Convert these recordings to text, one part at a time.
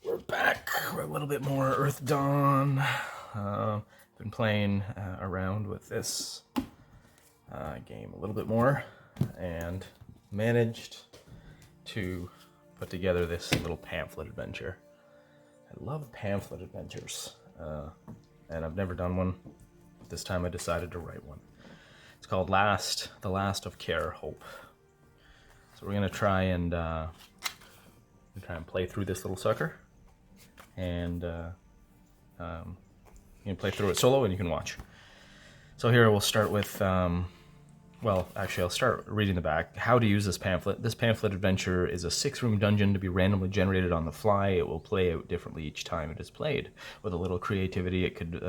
We're back. We're a little bit more Earthdawn. Been playing around with this game a little bit more and managed to put together this little pamphlet adventure. I love pamphlet adventures, and I've never done one. This time I decided to write one. It's called The Last of Kaer Hope. So we're gonna try and play through this little sucker, and you can play through it solo, and you can watch. So here we'll start with, well, actually I'll start reading the back. How to use this pamphlet. This pamphlet adventure is a 6-room dungeon to be randomly generated on the fly. It will play out differently each time it is played. With a little creativity, it could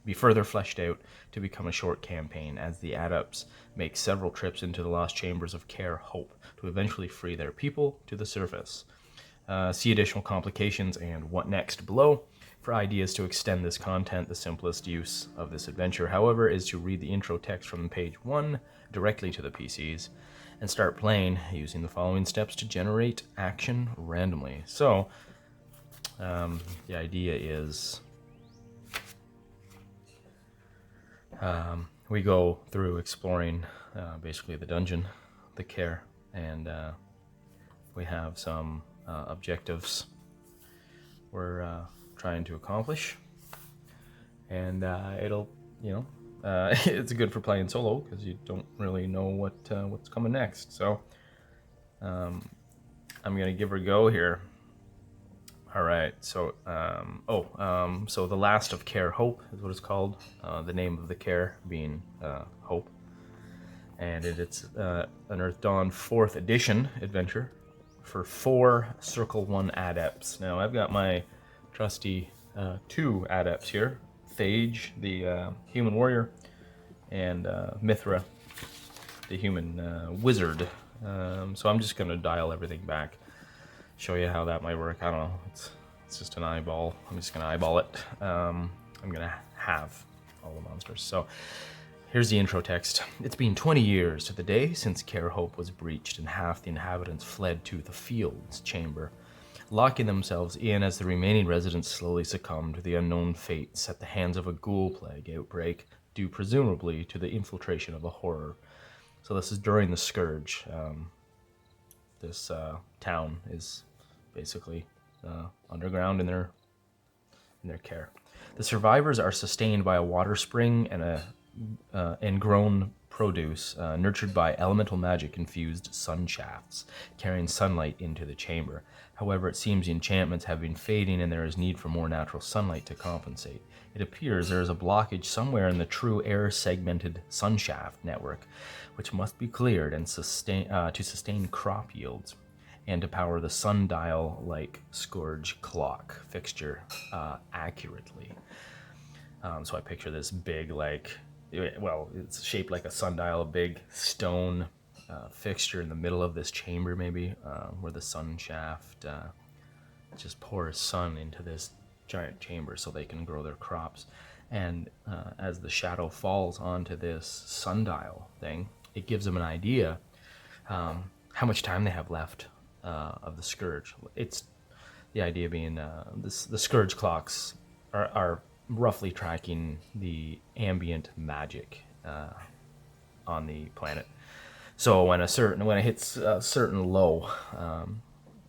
be further fleshed out to become a short campaign, as the adepts make several trips into the lost chambers of Kaer Hope to eventually free their people to the surface. See additional complications and what next below. For ideas to extend this content, the simplest use of this adventure, however, is to read the intro text from page 1 directly to the PCs and start playing using the following steps to generate action randomly. So, the idea is we go through exploring basically the dungeon, the Kaer, and we have some objectives we're trying to accomplish, and it'll, it's good for playing solo because you don't really know what's coming next. So I'm gonna give her a go here. All right, so so The Last of Kaer Hope is what it's called. The name of the Kaer being Hope, and it's an Earthdawn 4th edition adventure for 4 Circle 1 adepts. Now I've got my trusty 2 adepts here, Phage, the human warrior, and Mithra, the human wizard. So I'm just going to dial everything back, show you how that might work. I don't know, it's just an eyeball. I'm just going to eyeball it. I'm going to have all the monsters. So here's the intro text. It's been 20 years to the day since Kaer Hope was breached and half the inhabitants fled to the Fields Chamber, locking themselves in as the remaining residents slowly succumbed to the unknown fates at the hands of a ghoul plague outbreak, due presumably to the infiltration of a horror. So this is during the Scourge. This town is basically underground in their care. The survivors are sustained by a water spring and grown produce nurtured by elemental magic infused sun shafts, carrying sunlight into the chamber. However, it seems the enchantments have been fading and there is need for more natural sunlight to compensate. It appears there is a blockage somewhere in the true air-segmented sunshaft network, which must be cleared and to sustain crop yields, and to power the sundial-like Scourge clock fixture accurately. So I picture this big, it's shaped like a sundial, a big stone fixture in the middle of this chamber, maybe, where the sun shaft just pours sun into this giant chamber so they can grow their crops. And as the shadow falls onto this sundial thing, it gives them an idea how much time they have left of the Scourge. It's the idea being the Scourge clocks are roughly tracking the ambient magic on the planet. So when it hits a certain low,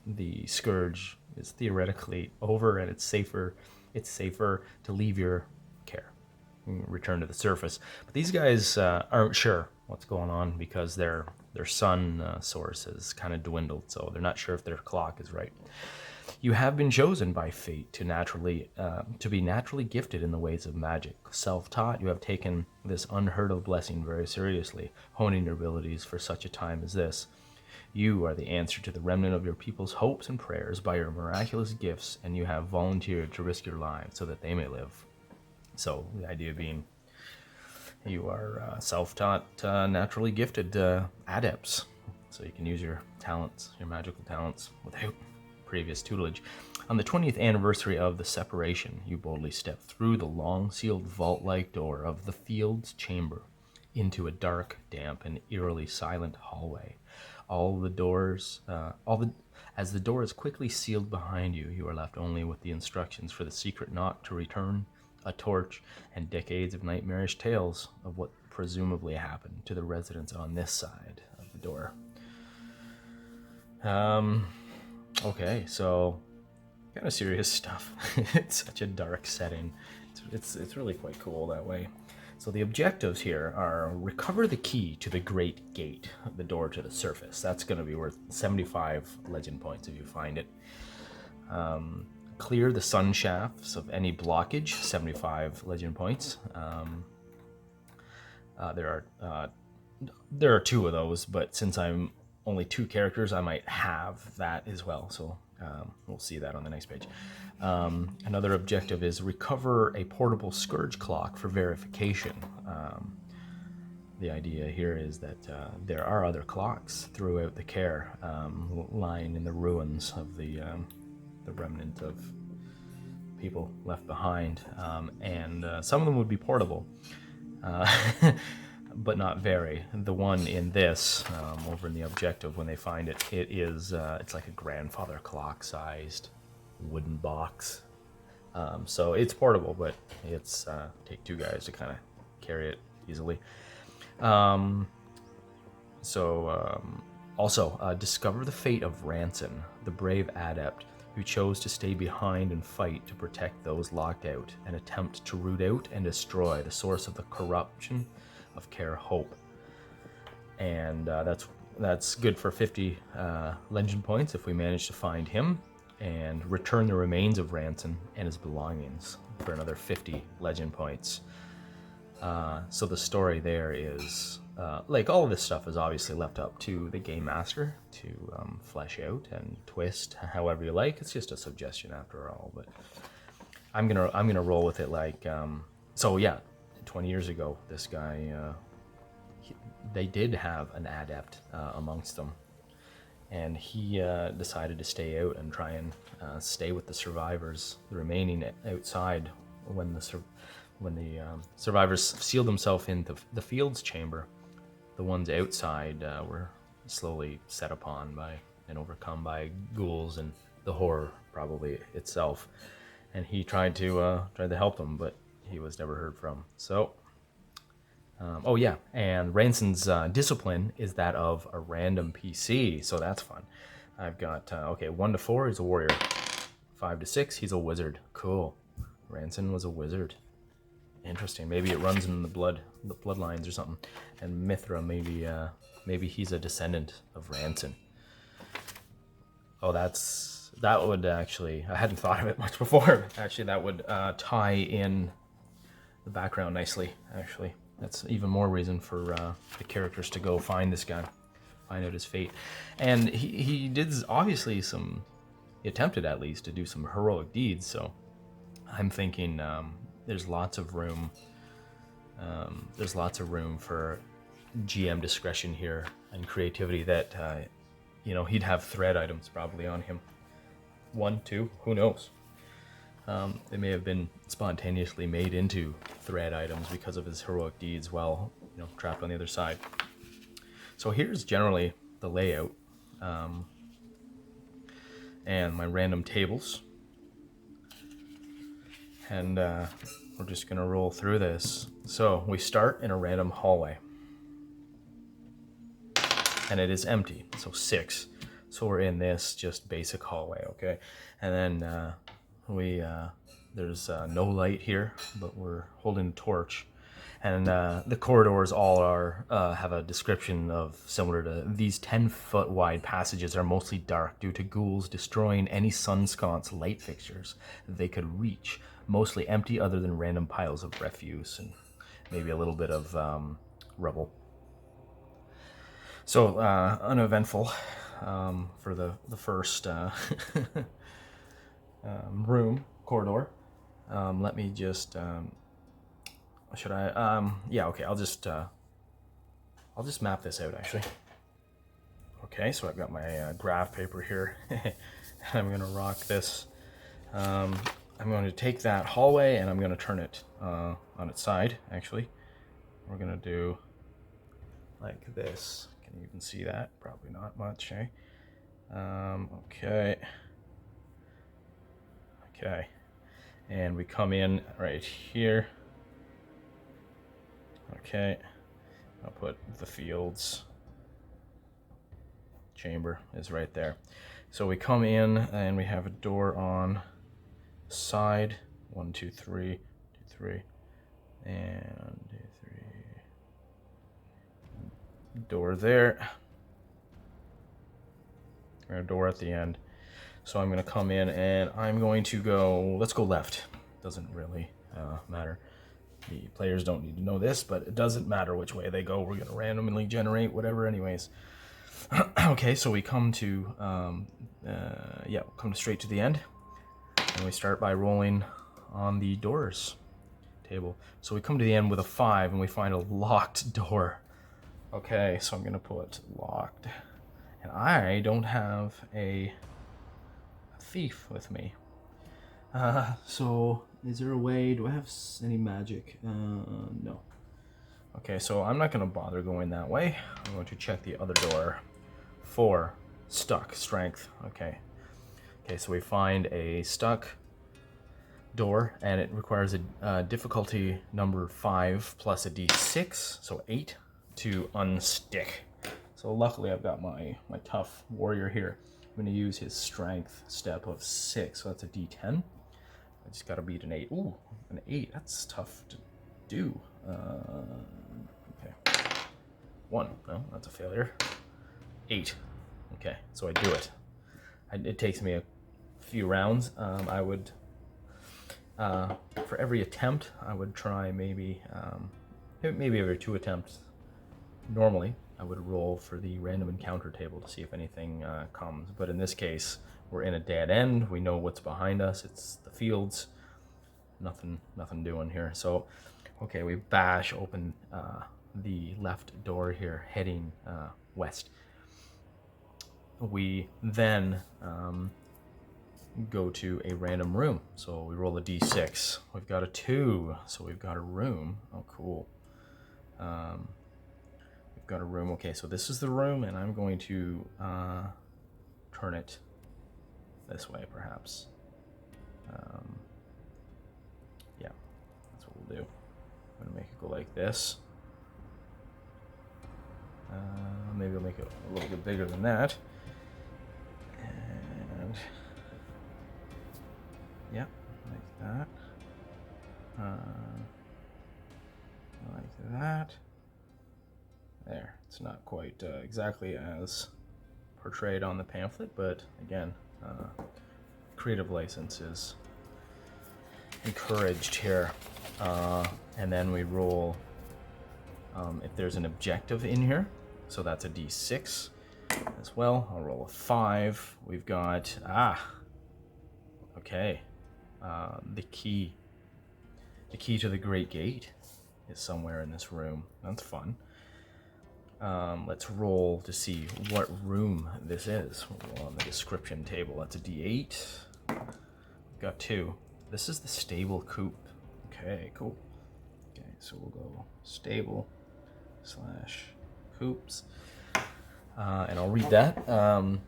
the Scourge is theoretically over, and it's safer to leave your care, return to the surface. But these guys aren't sure what's going on because their sun source has kind of dwindled, so they're not sure if their clock is right. You have been chosen by fate to be naturally gifted in the ways of magic. Self-taught, you have taken this unheard of blessing very seriously, honing your abilities for such a time as this. You are the answer to the remnant of your people's hopes and prayers by your miraculous gifts, and you have volunteered to risk your lives so that they may live. So the idea being, you are self-taught, naturally gifted adepts, so you can use your talents, your magical talents, without previous tutelage. On the 20th anniversary of the separation, you boldly step through the long sealed vault-like door of the Fields Chamber into a dark, damp, and eerily silent hallway. All the As the door is quickly sealed behind you, you are left only with the instructions for the secret knock to return, a torch, and decades of nightmarish tales of what presumably happened to the residents on this side of the door. Okay, so kind of serious stuff. It's such a dark setting. It's really quite cool that way. So the objectives here are recover the key to the Great Gate, the door to the surface. That's going to be worth 75 legend points if you find it. Clear the sun shafts of any blockage, 75 legend points. There are 2 of those, but since I'm only 2 characters, I might have that as well. So we'll see that on the next page. Another objective is recover a portable scourge clock for verification. The idea here is that there are other clocks throughout the Kaer, lying in the ruins of the remnant of people left behind, and some of them would be portable, but not very. The one in this, over in the objective, when they find it, it's like a grandfather clock-sized wooden box. So it's portable, but it's take 2 guys to kind of carry it easily. Also, discover the fate of Ranson, the brave adept who chose to stay behind and fight to protect those locked out and attempt to root out and destroy the source of the corruption of Kaer Hope. And that's good for 50 legend points if we manage to find him, and return the remains of Ranson and his belongings for another 50 legend points. So the story there is, like, all of this stuff is obviously left up to the game master to flesh out and twist however you like. It's just a suggestion after all, but I'm gonna roll with it like, so yeah, 20 years ago, this guy, they did have an adept amongst them, and he decided to stay out and try and stay with the survivors, the remaining outside, when the survivors sealed themselves into the Fields Chamber. The ones outside were slowly set upon by and overcome by ghouls and the horror probably itself. And he tried to help them, but he was never heard from. So, oh yeah, and Ranson's discipline is that of a random PC, so that's fun. I've got, okay, 1 to 4, he's a warrior. 5 to 6, he's a wizard. Cool. Ranson was a wizard. Interesting. Maybe it runs in the bloodlines or something. And Mithra, maybe he's a descendant of Ranson. Oh, that would actually, I hadn't thought of it much before. Actually, that would tie in the background nicely. Actually, that's even more reason for the characters to go find this guy, find out his fate. And he did obviously he attempted at least to do some heroic deeds. So I'm thinking. There's lots of room. There's lots of room for GM discretion here and creativity. That he'd have thread items probably on him. 1, 2, who knows? They may have been spontaneously made into thread items because of his heroic deeds while trapped on the other side. So here's generally the layout, and my random tables. And we're just going to roll through this. So we start in a random hallway. And it is empty, so 6. So we're in this just basic hallway, okay? And then there's no light here, but we're holding a torch. And the corridors all have a description of similar to these 10-foot wide passages are mostly dark due to ghouls destroying any sun-sconce light fixtures that they could reach. Mostly empty other than random piles of refuse and maybe a little bit of rubble. So uneventful for the first corridor. Let me just should I yeah, okay, I'll just map this out actually. Okay, so I've got my graph paper here. I'm gonna rock this. I'm going to take that hallway and I'm going to turn it on its side, actually. We're going to do like this. Can you even see that? Probably not much, eh? Okay. Okay. And we come in right here. Okay. I'll put the fields. Chamber is right there. So we come in and we have a door on the side. 1, 2, 3, 2, 3, and 2, 3. Door there. And a door at the end. So I'm going to come in and I'm going to go, let's go left. Doesn't really matter. The players don't need to know this, but it doesn't matter which way they go. We're going to randomly generate whatever anyways. Okay, so we come to, come straight to the end. And we start by rolling on the doors table. So we come to the end with a 5 and we find a locked door. Okay, so I'm going to put locked. And I don't have a thief with me. So is there a way, do I have any magic? No. Okay, so I'm not going to bother going that way. I'm going to check the other door. 4, stuck, strength. Okay. Okay, so we find a stuck door, and it requires a difficulty number 5 plus a d6, so 8 to unstick. So luckily I've got my tough warrior here. I'm going to use his strength step of 6, so that's a d10. I just got to beat an 8. Ooh, an 8. That's tough to do. Okay. 1. No, that's a failure. 8. Okay, so I do it. It takes me a few rounds. I would, for every attempt, I would try maybe every 2 attempts. Normally, I would roll for the random encounter table to see if anything comes. But in this case, we're in a dead end. We know what's behind us. It's the fields. Nothing doing here. So, okay, we bash open the left door here, heading west. We then go to a random room. So we roll a d6. We've got a 2, so we've got a room. Oh, cool. We've got a room. Okay, so this is the room, and I'm going to turn it this way, perhaps. Yeah, that's what we'll do. I'm going to make it go like this. Maybe I'll make it a little bit bigger than that. And yeah, like that. Like that. There. It's not quite exactly as portrayed on the pamphlet, but again, creative license is encouraged here. And then we roll if there's an objective in here, so that's a d6 as well. I'll roll a 5. We've got okay, the key to the Great Gate is somewhere in this room. That's fun. Let's roll to see what room this is. We'll roll on the description table. That's a d8. We've got 2. This is the stable coop. Okay, cool. Okay, so we'll go stable / coops. And I'll read that. An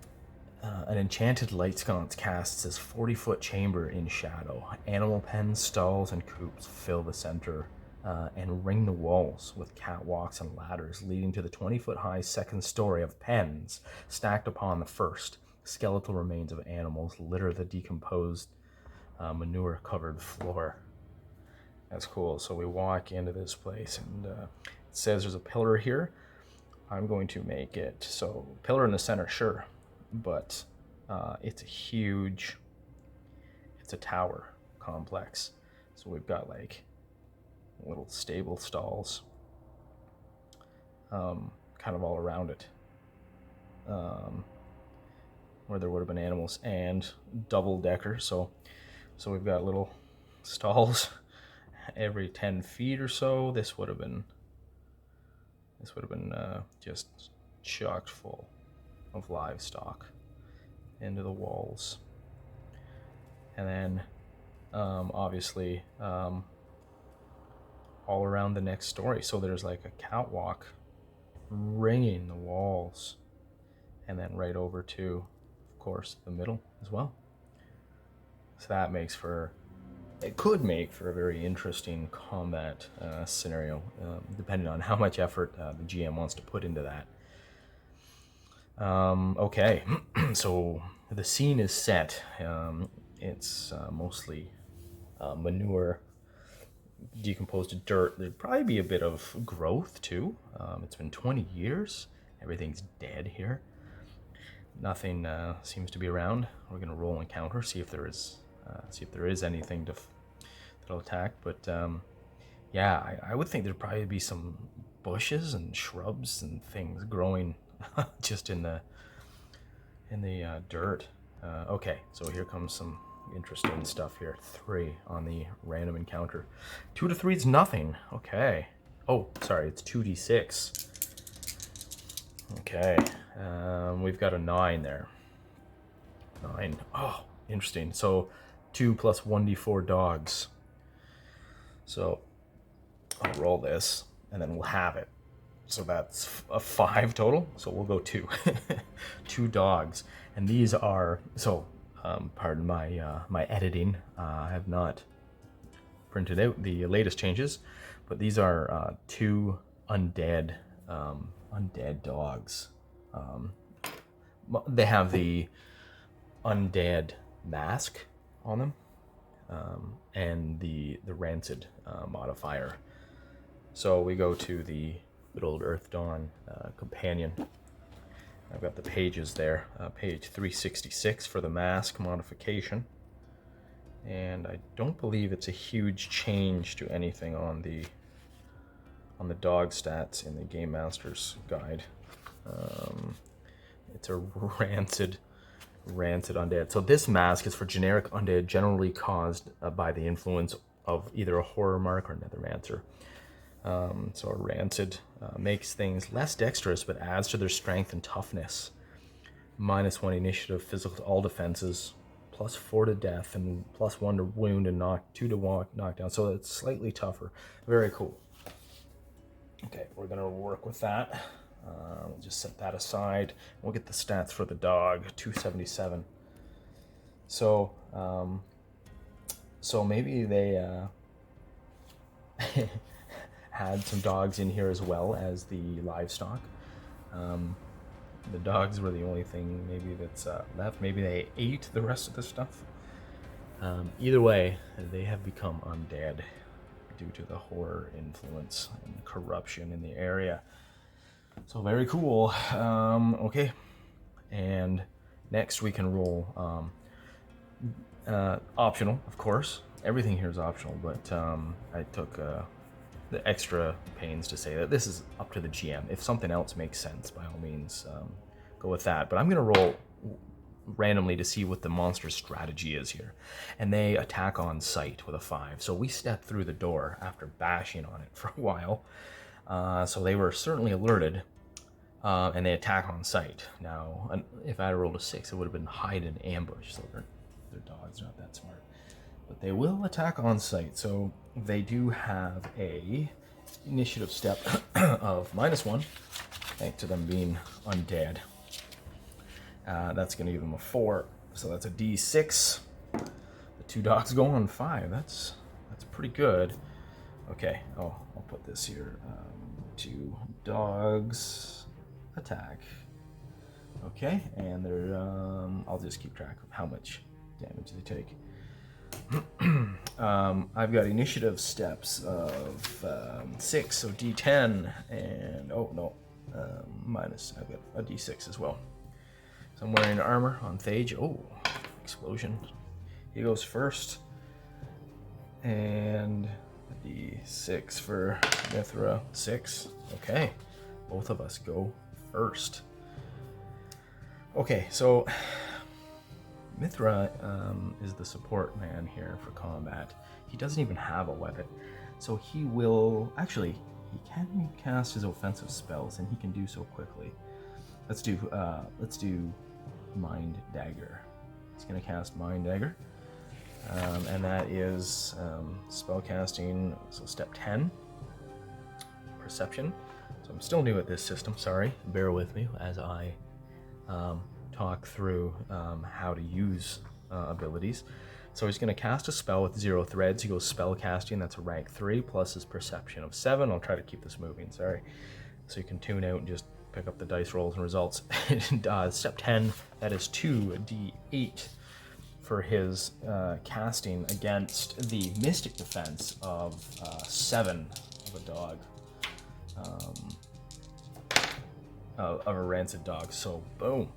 enchanted light sconce casts this 40-foot chamber in shadow. Animal pens, stalls, and coops fill the center and ring the walls with catwalks and ladders leading to the 20-foot-high second story of pens stacked upon the first. Skeletal remains of animals litter the decomposed, manure-covered floor. That's cool. So we walk into this place, and it says there's a pillar here. I'm going to make it so pillar in the center, sure, but it's a tower complex. So we've got like little stable stalls kind of all around it, where there would have been animals, and double decker. So we've got little stalls every 10 feet or so. This would have been just chocked full of livestock into the walls. And then obviously all around the next story. So there's like a catwalk ringing the walls, and then right over to course, the middle as well. So that makes for, it could make for a very interesting combat scenario, depending on how much effort the GM wants to put into that. Okay, so the scene is set. It's mostly manure, decomposed dirt. There'd probably be a bit of growth too. It's been 20 years. Everything's dead here. Nothing seems to be around. We're gonna roll encounter, see if there is anything that'll attack. But yeah, I would think there'd probably be some bushes and shrubs and things growing just in the dirt. Okay, so here comes some interesting stuff here. 3 on the random encounter. 2 to 3 is nothing. Okay. Oh, sorry, it's 2d6. Okay, we've got a 9 there. 9. Oh, interesting. So 2 plus 1d4 dogs. So I'll roll this, and then we'll have it. So that's a 5 total. So we'll go 2. 2 dogs, and these are pardon my editing. I have not printed out the latest changes, but these are 2 undead dogs. They have the undead mask on them, and the rancid modifier. So we go to the good old Earthdawn companion. I've got the pages there. Page 366 for the mask modification. And I don't believe it's a huge change to anything on the dog stats in the Game Master's Guide. It's a rancid undead. So this mask is for generic undead generally caused by the influence of either a horror mark or Nethermancer. So a rancid makes things less dexterous, but adds to their strength and toughness. -1 initiative, physical to all defenses, +4 to death, and +1 to wound and 2 to knockdown. So it's slightly tougher. Very cool. Okay, we're gonna work with that. We'll just set that aside. We'll get the stats for the dog. 277. So maybe they had some dogs in here as well as the livestock. The dogs were the only thing maybe that's left. Maybe they ate the rest of the stuff. Either way, they have become undead due to the horror influence and corruption in the area. So very cool. Okay, and next we can roll optional, of course. Everything here is optional, but I took the extra pains to say that this is up to the GM. If something else makes sense, by all means, go with that. But I'm going to roll randomly to see what the monster's strategy is here. And they attack on sight with a 5. So we step through the door after bashing on it for a while. So they were certainly alerted, and they attack on sight. Now, if I had rolled a 6, it would have been hide and ambush. So their dog's not that smart. But they will attack on sight. So they do have a initiative step of -1, thanks to them being undead. That's going to give them a 4. So that's a D6. The 2 dogs go on 5. That's pretty good. Okay. Oh, I'll put this here. 2 dogs attack. Okay, and they're I'll just keep track of how much damage they take. I've got initiative steps of 6, so D10, and minus. I've got a D6 as well. So I'm wearing armor on Thage. Oh, explosion! He goes first, and a D6 for Mithra. 6. Okay, both of us go first. Okay, so Mithra is the support man here for combat. He doesn't even have a weapon, so he will actually. He can cast his offensive spells, and he can do so quickly. Let's do Mind Dagger. He's gonna cast Mind Dagger, and that is spellcasting. So step 10, Perception. So I'm still new at this system. Sorry, bear with me as I talk through how to use abilities. So he's going to cast a spell with 0 threads. He goes spell casting, that's a rank 3, plus his perception of 7. I'll try to keep this moving, sorry. So you can tune out and just pick up the dice rolls and results. Step 10, that is 2d8 for his casting against the mystic defense of 7 of a dog. Of a rancid dog. So boom,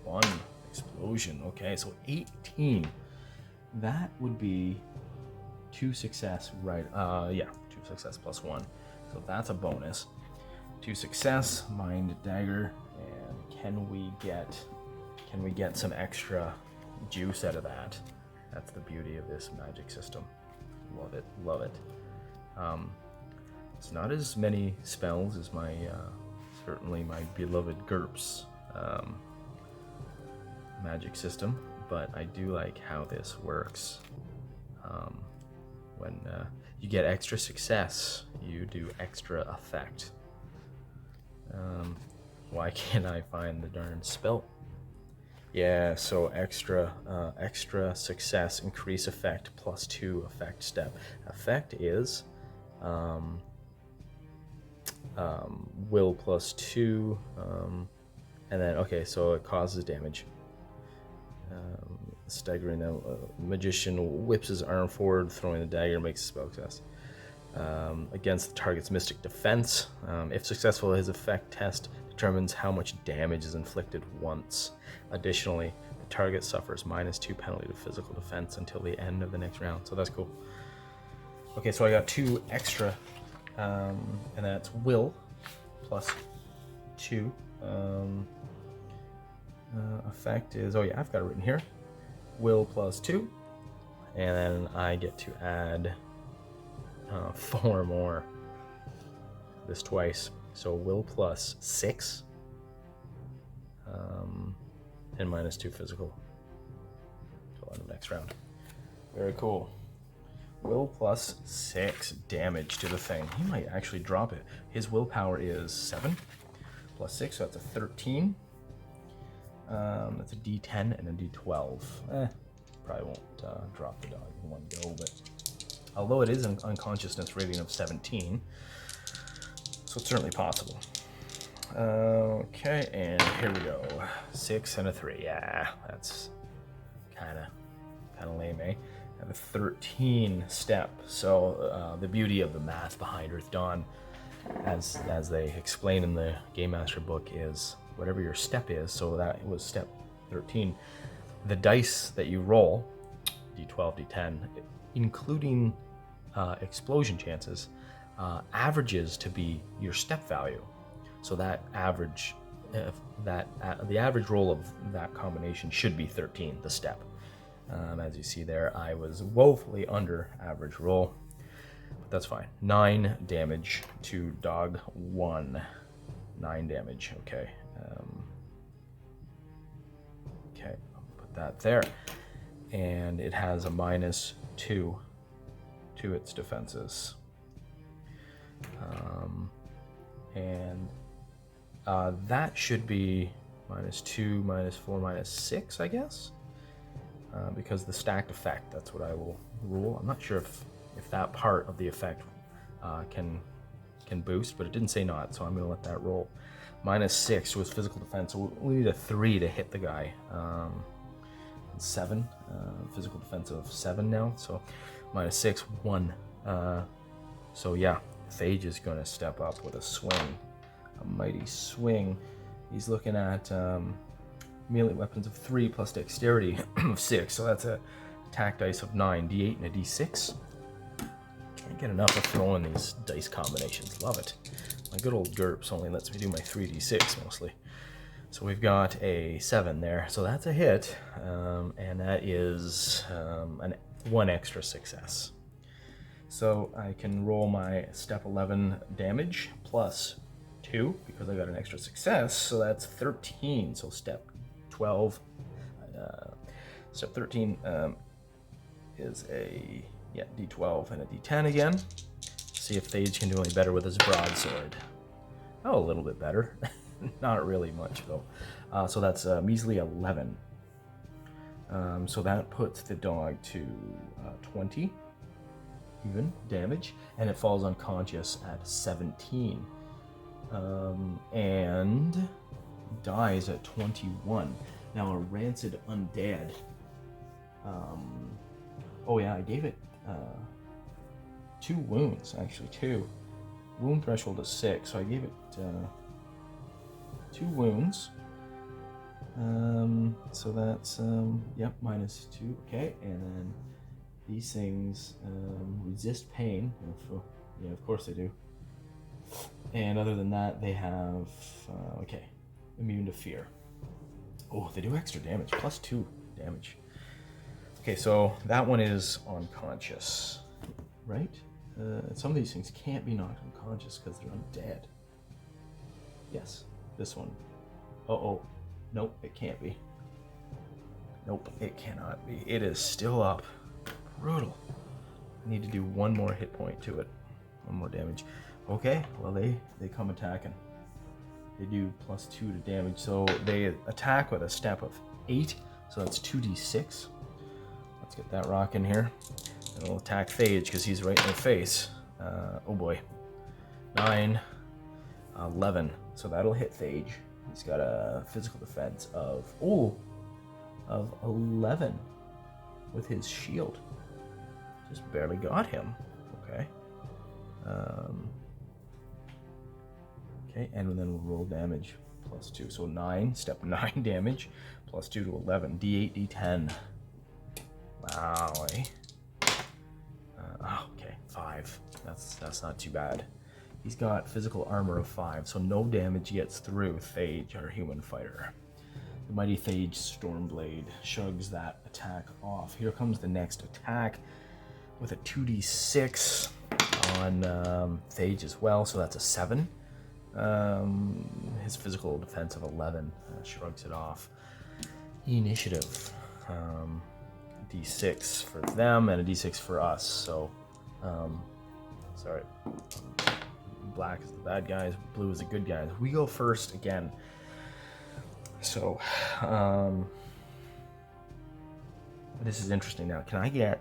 1 explosion. Okay, so 18. That would be 2 success, right? Yeah, 2 success plus 1. So that's a bonus. 2 success, mind dagger, and can we get some extra juice out of that? That's the beauty of this magic system. Love it, love it. It's not as many spells as my certainly my beloved GURPS magic system, but I do like how this works. When you get extra success, you do extra effect. Why can't I find the darn spell? Yeah, so extra success, increase effect, plus 2 effect step. Effect is will plus 2, and then, okay, so it causes damage. Staggering the magician whips his arm forward, throwing the dagger, makes a spell success. Against the target's mystic defense. If successful, his effect test determines how much damage is inflicted once. Additionally, the target suffers -2 penalty to physical defense until the end of the next round. So that's cool. Okay, so I got 2 extra, and that's will plus 2. Effect is, oh yeah, I've got it written here. Will plus 2, and then I get to add 4 more. This twice, so will plus 6, and -2 physical till end of next round. Very cool. Will plus 6 damage to the thing. He might actually drop it. His willpower is 7 plus 6, so that's a 13. That's a D10 and a D12. Probably won't drop the dog in one go, but although it is an unconsciousness rating of 17, so it's certainly possible. Okay, and here we go. 6 and a 3. Yeah, that's kind of lame, eh? I have a 13 step. So the beauty of the math behind Earthdawn, as they explain in the Game Master book, is whatever your step is. So that was step 13. The dice that you roll, D12, D10, including explosion chances, averages to be your step value. So that average, the average roll of that combination should be 13, the step. As you see there, I was woefully under average roll, but that's fine. 9 damage to dog 1. 9 damage, okay. Okay, I'll put that there. And it has a -2 to its defenses. And that should be -2, -4, -6, I guess. Because the stacked effect, that's what I will rule. I'm not sure if that part of the effect can boost, but it didn't say not, so I'm going to let that roll. -6 to his physical defense, so we need a 3 to hit the guy. 7, physical defense of 7 now, so -6, 1. So yeah, Phage is going to step up with a swing, a mighty swing. He's looking at melee weapons of 3 plus dexterity of 6, so that's a attack dice of 9, D8 and a D6. Can't get enough of throwing these dice combinations. Love it. My good old GURPS only lets me do my 3d6 mostly. So we've got a 7 there, so that's a hit, and that is 1 extra success. So I can roll my step 11 damage plus 2 because I got an extra success, so that's 13. So step 12, step 13 is a D12 and a D10 again. See if Phage can do any better with his broadsword. Oh, a little bit better. Not really much though. So that's measly 11. So that puts the dog to 20 even damage, and it falls unconscious at 17. And dies at 21. Now a rancid undead. Oh yeah, I gave it 2 wounds, actually 2. Wound threshold is 6, so I gave it 2 wounds. So that's yep, -2. Okay, and then these things resist pain. Yeah, of course they do. And other than that, they have okay, immune to fear. Oh, they do extra damage, +2 damage. Okay, so that one is unconscious, right? Some of these things can't be knocked unconscious because they're undead. Yes, this one. Uh-oh. Nope, it can't be. Nope, it cannot be. It is still up. Brutal. I need to do 1 more hit point to it. 1 more damage. Okay, well they come attacking. They do +2 to damage, so they attack with a step of 8, so that's 2d6. Let's get that rock in here. And we'll attack Phage because he's right in their face. Oh boy. 9, 11. So that'll hit Phage. He's got a physical defense of 11 with his shield. Just barely got him. Okay. Okay, and then we'll roll damage +2. So 9, step 9 damage, +2 to 11. D8, D10. Wow, eh? Okay, 5. That's not too bad. He's got physical armor of 5, so no damage gets through Phage, our human fighter. The mighty Phage Stormblade shrugs that attack off. Here comes the next attack with a 2d6 on Phage as well, so that's a 7. His physical defense of 11 shrugs it off. Initiative. D6 for them and a D6 for us, so sorry. Black is the bad guys, blue is the good guys. We go first again. So, this is interesting now. Can I get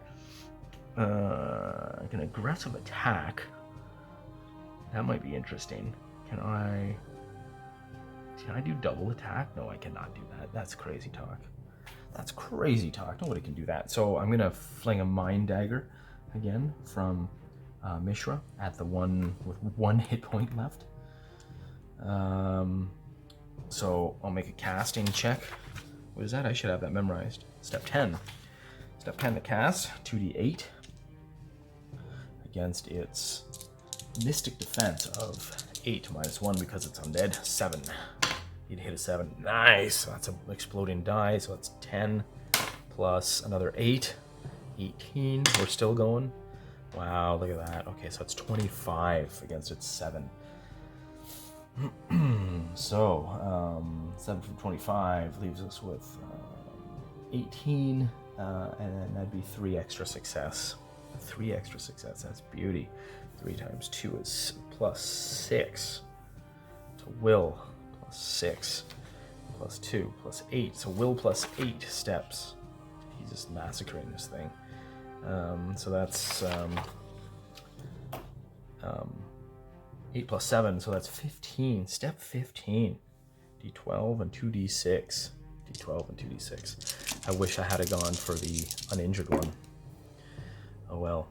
an aggressive attack? That might be interesting. Can I do double attack? No, I cannot do that. That's crazy talk. That's crazy talk. Nobody can do that. So I'm gonna fling a mind dagger again from Mishra at the one with 1 hit point left. So I'll make a casting check. What is that? I should have that memorized. Step 10. Step 10 to cast, 2d8 against its mystic defense of 8 -1 because it's undead. 7. You'd hit a 7. Nice. That's an exploding die, so it's 10 plus another 8. 18. We're still going. Wow, look at that. Okay, so it's 25 against its 7. So, 7 from 25 leaves us with 18, and then that'd be 3 extra success. 3 extra success, that's beauty. 3 times 2 is +6 to will, +6, +2, +8. So will +8 steps. He's just massacring this thing. So that's 8 + 7, so that's 15. Step 15. D12 and 2d6. D12 and 2d6. I wish I had gone for the uninjured one. Oh well.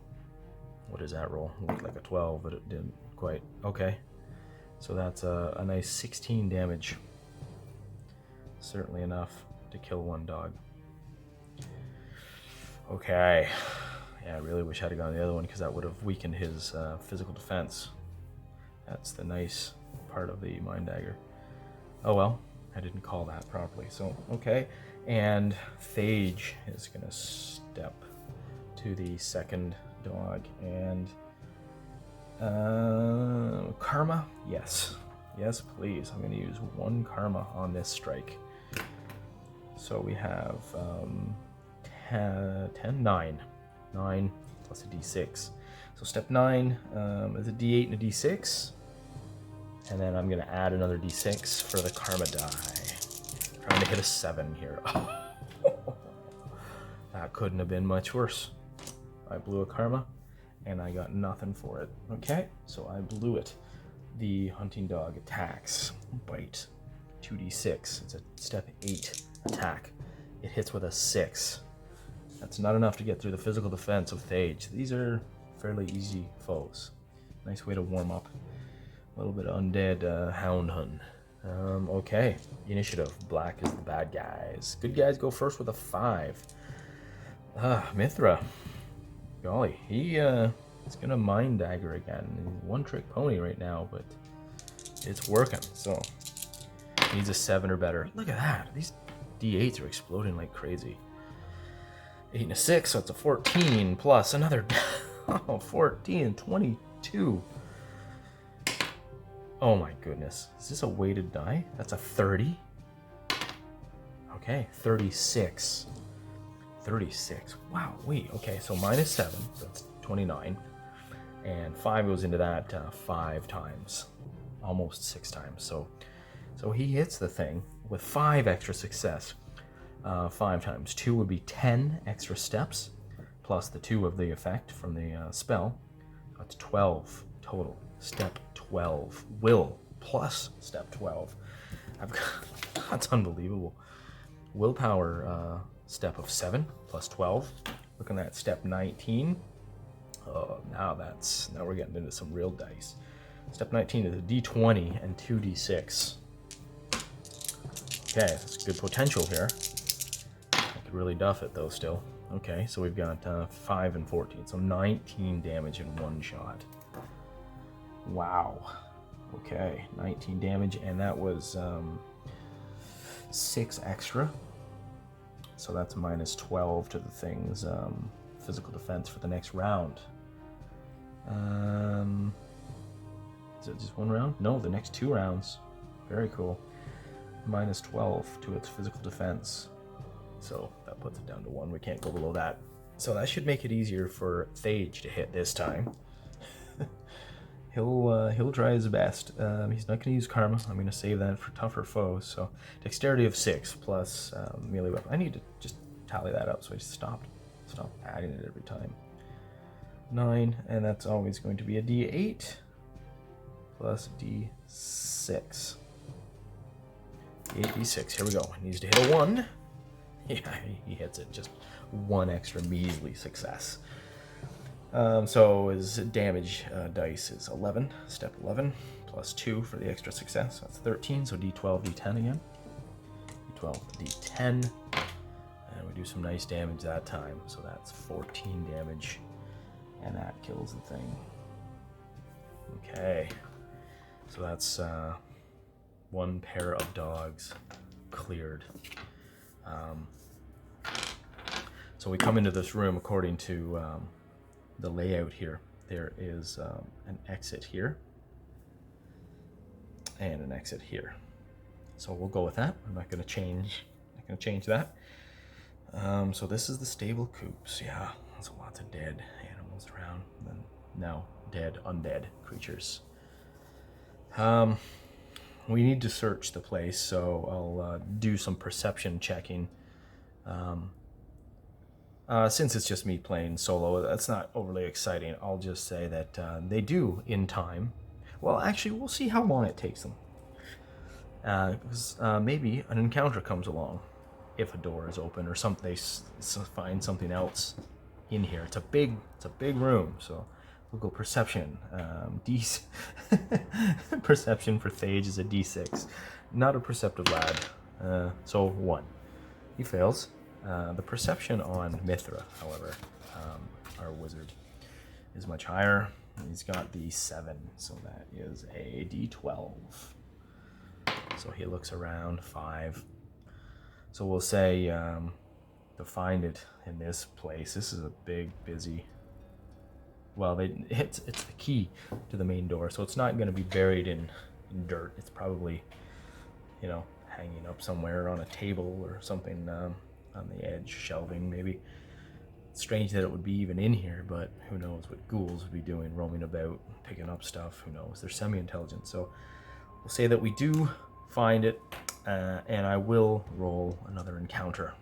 What does that roll? It looked like a 12, but it didn't quite. Okay. So that's a nice 16 damage. Certainly enough to kill 1 dog. Okay. Yeah, I really wish I had gone the other one because that would have weakened his physical defense. That's the nice part of the mind dagger. Oh well, I didn't call that properly. So, okay. And Phage is going to step to the second dog. And karma? Yes. Yes, please. I'm going to use 1 karma on this strike. So we have 9. 9 plus a d6. So step 9 is a d8 and a d6. And then I'm gonna add another d6 for the karma die. Trying to hit a 7 here. That couldn't have been much worse. I blew a karma and I got nothing for it. Okay, so I blew it. The hunting dog attacks. Bite. 2d6. It's a step 8 attack. It hits with a 6. That's not enough to get through the physical defense of Thage. These are fairly easy foes. Nice way to warm up. A little bit of undead hound hunting. Okay, initiative. Black is the bad guys. Good guys go first with a 5. Mithra. Golly, he is gonna mind dagger again. He's one trick pony right now, but it's working. So he needs a 7 or better. Look at that. These d8s are exploding like crazy. 8 and a 6, so it's a 14 plus another 14, 22. Oh my goodness. Is this a weighted die? That's a 30. Okay, 36. 36. Wow, wait, okay, so minus 7, so that's 29. And 5 goes into that 5 times. Almost 6 times. So he hits the thing with 5 extra success. 5 times 2 would be 10 extra steps, plus the 2 of the effect from the spell. That's 12 total. Step 12. Will plus step 12. That's unbelievable. Willpower step of 7 plus 12. Looking at step 19. Oh, now we're getting into some real dice. Step 19 is a d20 and 2d6. Okay, that's good potential here. I could really duff it though still. Okay, so we've got 5 and 14, so 19 damage in one shot. Wow. Okay, 19 damage, and that was 6 extra. So that's minus 12 to the thing's physical defense for the next round. Is it just one round? No, the next 2 rounds. Very cool. Minus 12 to its physical defense. So that puts it down to 1. We can't go below that. So that should make it easier for Thage to hit this time. He'll try his best. He's not going to use karma. I'm going to save that for tougher foes. So dexterity of 6 plus melee weapon. I need to just tally that up, so I just stop adding it every time. 9, and that's always going to be a d8 plus d6. d6. Here we go. He needs to hit a 1. Yeah, he hits it. Just 1 extra measly success. So his damage dice is 11, step 11, plus 2 for the extra success. That's 13, so d12, d10 again. d12, d10, and we do some nice damage that time. So that's 14 damage, and that kills the thing. Okay, so that's 1 pair of dogs cleared. So we come into this room according to the layout here. There is an exit here and an exit here. So we'll go with that. I'm not going to change that. So this is the stable coops. Yeah, there's lots of dead animals around. And now dead, undead creatures. We need to search the place, so I'll do some perception checking. Since it's just me playing solo, that's not overly exciting. I'll just say that they do in time. Well, actually, we'll see how long it takes them. Because maybe an encounter comes along if a door is open or they find something else in here. It's a big room, so we'll go perception. Perception for Thage is a d6. Not a perceptive lad. So 1. He fails. The perception on Mithra, however, our wizard, is much higher. He's got the 7, so that is a d12. So he looks around. 5. So we'll say to find it in this place. This is a big, busy. Well, it's the key to the main door, so it's not going to be buried in dirt. It's probably, hanging up somewhere on a table or something. On the edge, shelving maybe. It's strange that it would be even in here, but who knows what ghouls would be doing, roaming about, picking up stuff, who knows. They're semi-intelligent, so we'll say that we do find it, and I will roll another encounter.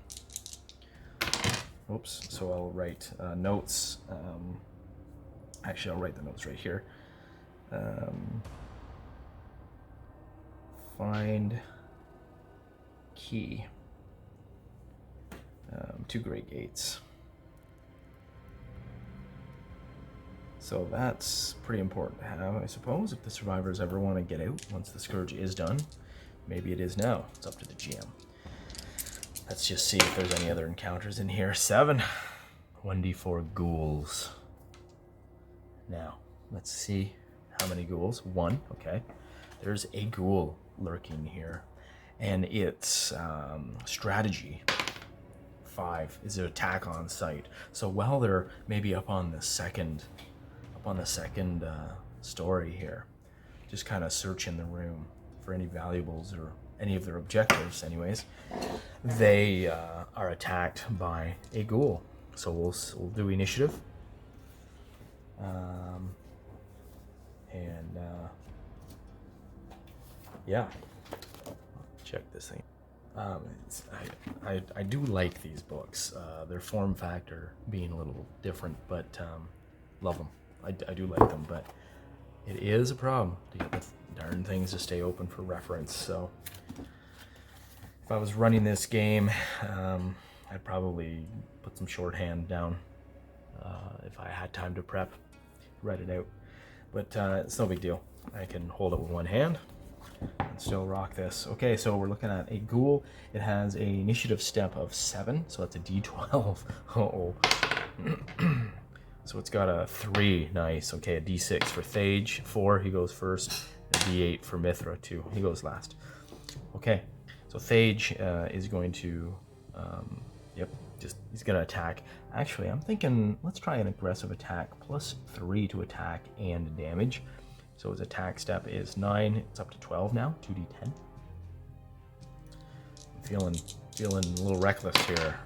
Oops, so I'll write notes. Actually, I'll write the notes right here. Find key. 2 great gates. So that's pretty important to have, I suppose, if the survivors ever want to get out once the Scourge is done. Maybe it is now. It's up to the GM. Let's just see if there's any other encounters in here. 7. 1d4 ghouls. Now, let's see how many ghouls. 1, okay. There's a ghoul lurking here. And its strategy, 5, is an attack on sight. So while they're maybe up on the second story here, just kind of searching the room for any valuables or any of their objectives anyways, they are attacked by a ghoul. So we'll do initiative. Yeah, check this thing. I do like these books. Their form factor being a little different, but love them. I do like them, but it is a problem to get the darn things to stay open for reference. So if I was running this game, I'd probably put some shorthand down if I had time to prep, write it out. But it's no big deal. I can hold it with one hand and still rock this. Okay, so we're looking at a ghoul. It has a initiative step of 7, so that's a d12. Uh-oh. So it's got a 3, nice. Okay, a d6 for Thage, 4, he goes first, a d8 for Mithra, 2, he goes last. Okay, so Thage is going to, he's gonna attack. Actually, I'm thinking, let's try an aggressive attack, plus 3 to attack and damage. So his attack step is 9, it's up to 12 now, 2d10. I'm feeling a little reckless here.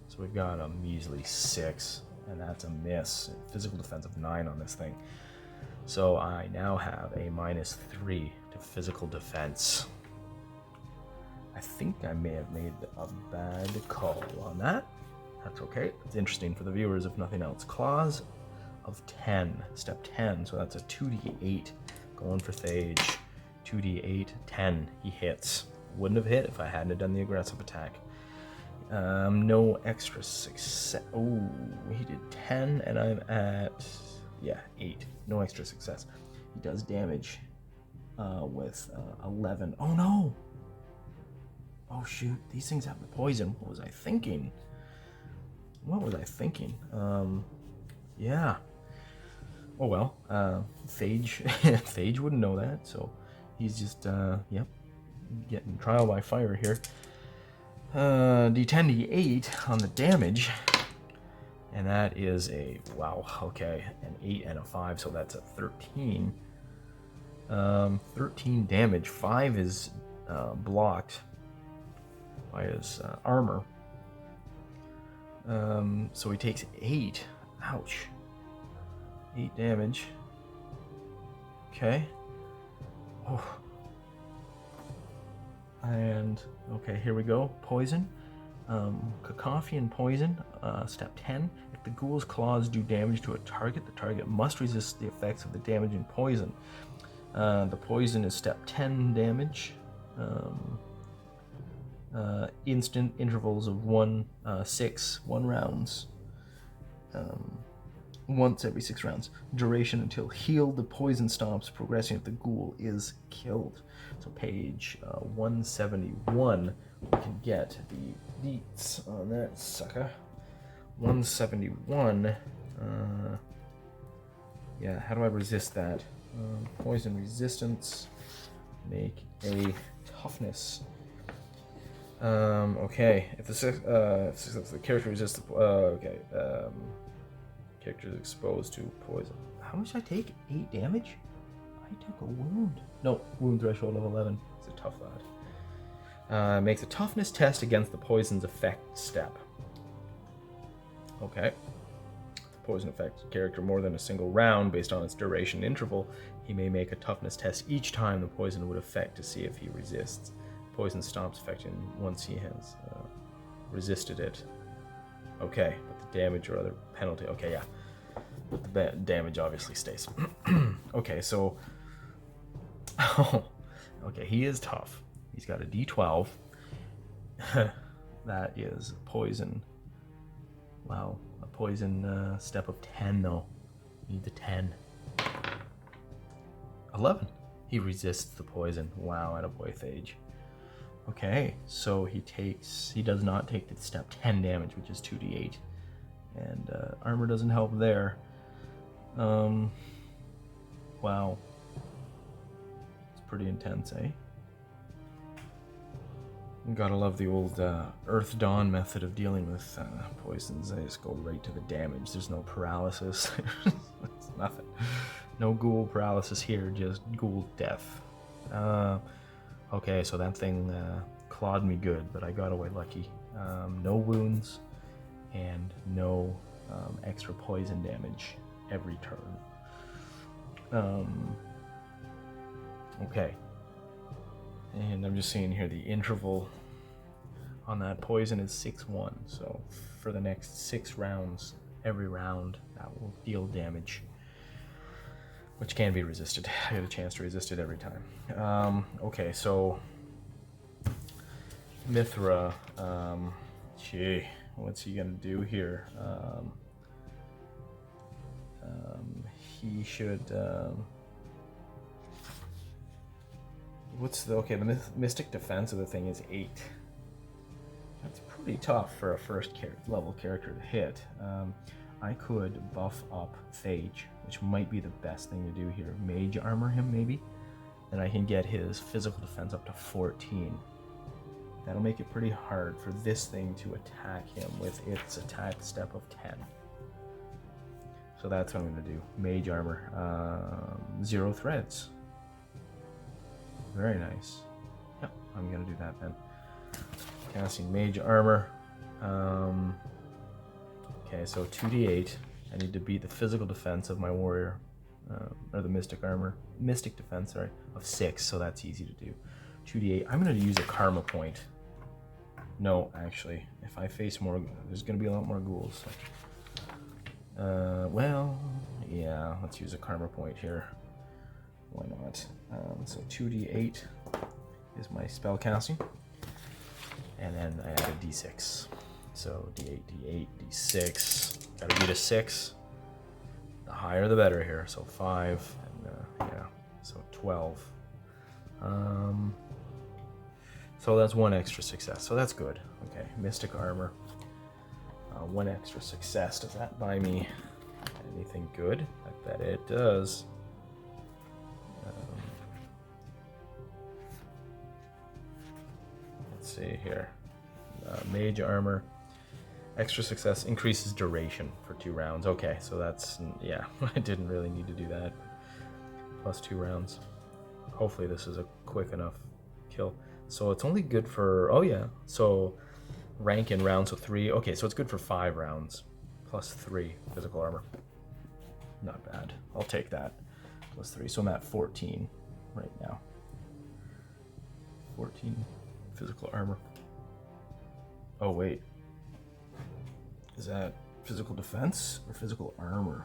So we've got a measly 6, and that's a miss. Physical defense of 9 on this thing. So I now have a -3 to physical defense. I think I may have made a bad call on that. That's okay. It's interesting for the viewers if nothing else. Claws of 10, step 10, so that's a 2d8 going for Thage. 2d8, 10, he hits. Wouldn't have hit if I hadn't done the aggressive attack. No extra success. Oh, he did 10 and I'm at, 8. No extra success. He does damage with 11. Oh no! Oh shoot, these things have the poison. What was I thinking? Yeah. Oh well, Thage, Thage wouldn't know that, so he's just, getting trial by fire here. D10, D8 on the damage, and that is a, wow, okay, an 8 and a 5, so that's a 13. 13 damage, 5 is blocked by his armor. So he takes 8. Ouch. 8 damage. Okay. Oh. And, okay, here we go. Poison. Cacophony and poison. Step 10. If the ghoul's claws do damage to a target, the target must resist the effects of the damage and poison. The poison is step 10 damage. Instant intervals of 1 rounds. Once every 6 rounds. Duration until healed. The poison stops progressing if the ghoul is killed. So page 171, we can get the deets on that sucker. 171. How do I resist that? Poison resistance. Make a toughness. Okay. If the character resists the character is exposed to poison. How much did I take? 8 damage? I took a wound. No, wound threshold of 11. It's a tough lad. Makes a toughness test against the poison's effect step. Okay. The poison affects character more than a single round based on its duration interval, he may make a toughness test each time the poison would affect to see if he resists. Poison stops affecting once he has resisted it. Okay, but the damage or other penalty. Okay, yeah. But the damage obviously stays. Okay, so... Oh, okay, he is tough. He's got a D12. That is poison. Wow, a poison step of 10 though. Need the 10. 11. He resists the poison. Wow, attaboy Thage. Okay, so he does not take the step 10 damage, which is 2d8. And armor doesn't help there. Wow. It's pretty intense, eh? Gotta love the old Earthdawn method of dealing with poisons. They just go right to the damage. There's no paralysis. It's nothing. No ghoul paralysis here, just ghoul death. Okay, so that thing clawed me good, but I got away lucky. No wounds and no extra poison damage every turn. Okay. And I'm just seeing here the interval on that poison is 6-1. So for the next 6 rounds, every round, that will deal damage, which can be resisted. I get a chance to resist it every time. Okay, so Mithra, gee, what's he gonna do here? He should. The mystic defense of the thing is 8. That's pretty tough for a first level character to hit. I could buff up Thage, which might be the best thing to do here. Mage armor him, maybe? Then I can get his physical defense up to 14. That'll make it pretty hard for this thing to attack him with its attack step of 10. So that's what I'm going to do. Mage armor. 0 threads. Very nice. Yep, I'm going to do that then. Casting mage armor. Okay, so 2d8. I need to beat the physical defense of my warrior, or the mystic armor, mystic defense, sorry, of 6, so that's easy to do. 2d8. I'm going to use a karma point. No, actually, if I face more, there's going to be a lot more ghouls. So. Well, yeah, let's use a karma point here. Why not? So 2d8 is my spell casting, and then I add a d6. So d8, d8, d6. Gotta beat a 6. The higher the better here. So 5, and yeah, so 12. So that's 1 extra success. So that's good. Okay, mystic armor. 1 extra success. Does that buy me anything good? I bet it does. Let's see here. Mage armor. Extra success increases duration for 2 rounds. Okay, so that's, yeah, I didn't really need to do that. Plus 2 rounds. Hopefully this is a quick enough kill. So it's only good for, oh yeah, so rank in rounds, so 3. Okay, so it's good for 5 rounds. Plus 3 physical armor. Not bad. I'll take that. Plus 3, so I'm at 14 right now. 14 physical armor. Oh wait, is that physical defense or physical armor?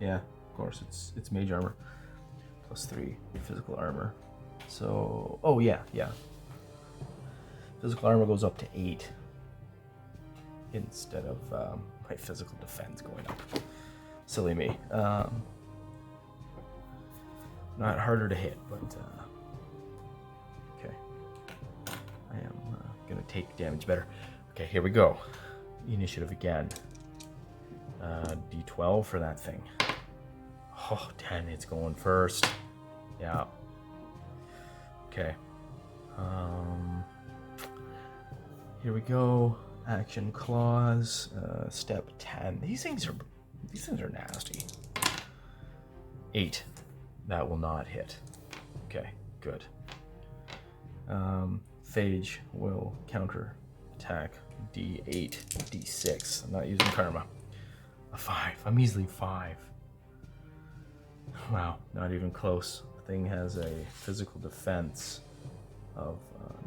Yeah, of course, it's mage armor. Plus 3 physical armor. So, oh yeah. Physical armor goes up to 8 instead of my physical defense going up. Silly me. Not harder to hit, but okay. I am gonna take damage better. Okay, here we go. Initiative again. D12 for that thing. Oh, 10, it's going first. Yeah. Okay. Here we go. Action clause. Step 10. These things are nasty. 8. That will not hit. Okay, good. Phage will counter attack D8, D6. I'm not using karma. A measly 5. Wow, not even close. The thing has a physical defense of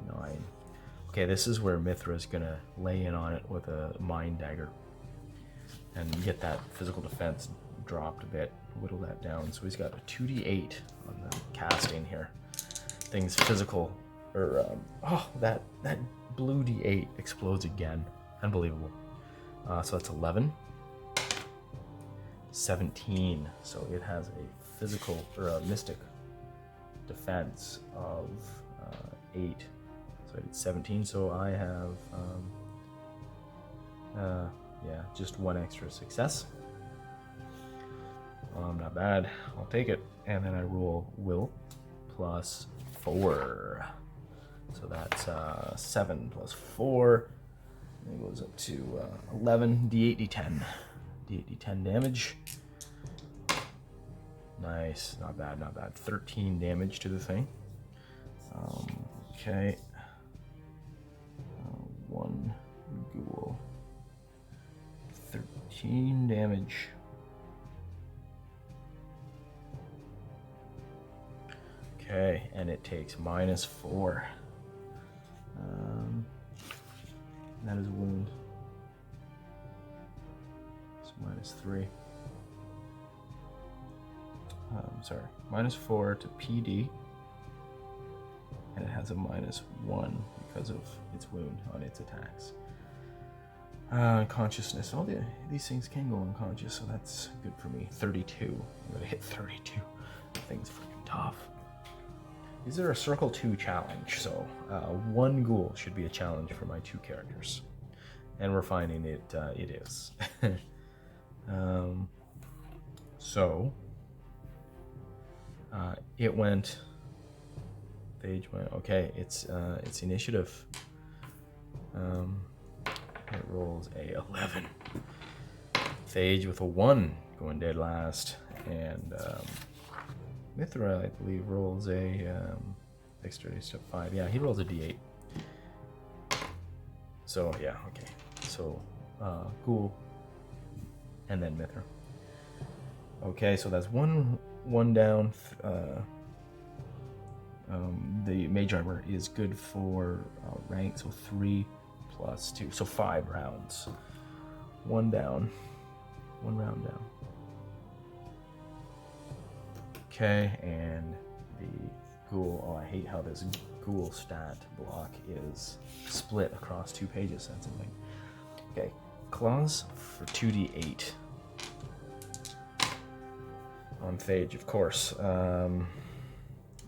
9. Okay, this is where Mithra's gonna lay in on it with a mind dagger and get that physical defense dropped a bit, whittle that down. So he's got a 2d8 on the casting here. Thing's physical, or that blue d8 explodes again. Unbelievable. So that's 11. 17. So it has a physical or a mystic defense of 8. So I did 17. So I have just 1 extra success. Not bad. I'll take it. And then I roll will plus 4. So that's 7 plus 4. And it goes up to 11. D8, D10. D8, D10 damage. Nice. Not bad, not bad. 13 damage to the thing. Okay. 1 ghoul. 13 damage. Okay, and it takes -4. That is a wound. So -3. Sorry, -4 to PD, and it has a -1 because of its wound on its attacks. Consciousness. All these things can go unconscious, so that's good for me. 32. I'm gonna hit 32. That thing's freaking tough. These are a Circle 2 challenge, so 1 ghoul should be a challenge for my 2 characters. And we're finding it is. It went... Phage went... Okay, it's initiative. It rolls a 11. Phage with a 1, going dead last. And... Mithra, I believe, rolls a dexterity step 5. Yeah, he rolls a d8. So yeah, okay. So ghoul, and then Mithra. Okay, so that's one down. The mage armor is good for rank, so 3 plus 2, so 5 rounds. 1 down, 1 round down. Okay, and the ghoul, oh, I hate how this ghoul stat block is split across 2 pages. That's annoying. Okay, claws for 2d8 on Phage, of course.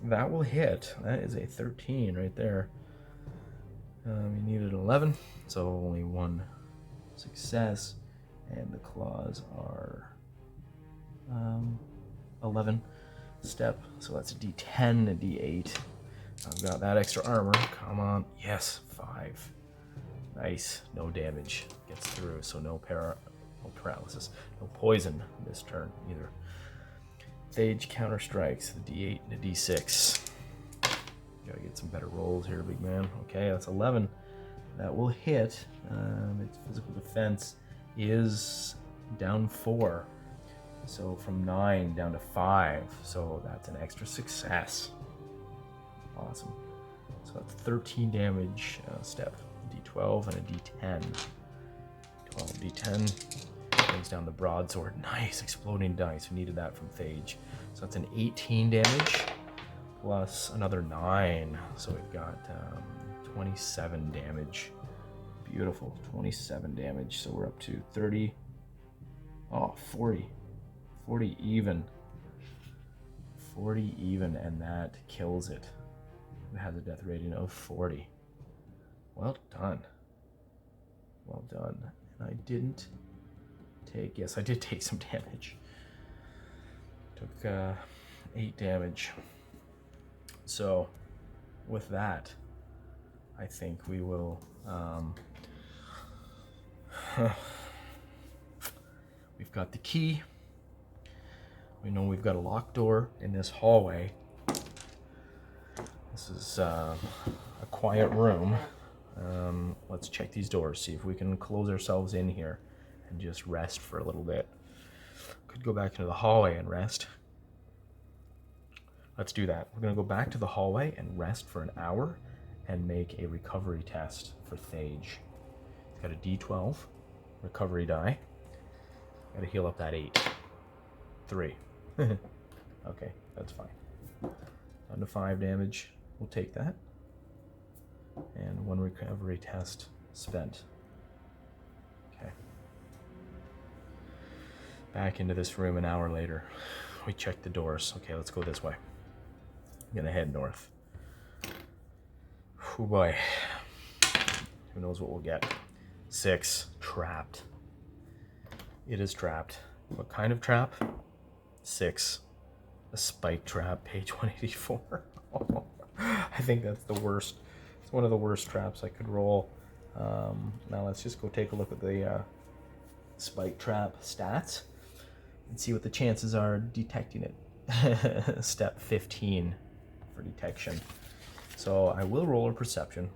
That will hit. That is a 13 right there. You needed 11, so only 1 success, and the claws are 11. Step, so that's a d10, a d8. I've got that extra armor. Come on, yes, 5. Nice, no damage. Gets through, so no paralysis, no poison this turn either. Phage counter strikes, the d8 and a d6. Gotta get some better rolls here, big man. Okay, that's 11. That will hit. Its physical defense is down 4. So from 9 down to 5, so that's an extra success. Awesome. So that's 13 damage, step d12 and a d10. 12 d10 brings down the broadsword. Nice, exploding dice. We needed that from Phage. So that's an 18 damage plus another 9. So we've got 27 damage. Beautiful, 27 damage. So we're up to 30. Oh, 40. 40 even. 40 even, and that kills it. It has a death rating of 40. Well done. Well done. And I didn't take... Yes, I did take some damage. Took 8 damage. So, with that, I think we will... we've got the key. We know we've got a locked door in this hallway. This is a quiet room. Let's check these doors, see if we can close ourselves in here and just rest for a little bit. Could go back into the hallway and rest. Let's do that. We're going to go back to the hallway and rest for an hour and make a recovery test for Thage. He's got a D12 recovery die. Got to heal up that 8. 3. Okay, that's fine. Down to 5 damage. We'll take that. And 1 recovery test spent. Okay. Back into this room an hour later. We check the doors. Okay, let's go this way. I'm gonna head north. Oh boy. Who knows what we'll get. 6. Trapped. It is trapped. What kind of trap? 6. A spike trap, page 184. I think that's the worst. It's one of the worst traps I could roll. Now let's just go take a look at the spike trap stats and see what the chances are detecting it. Step 15 for detection. So I will roll a perception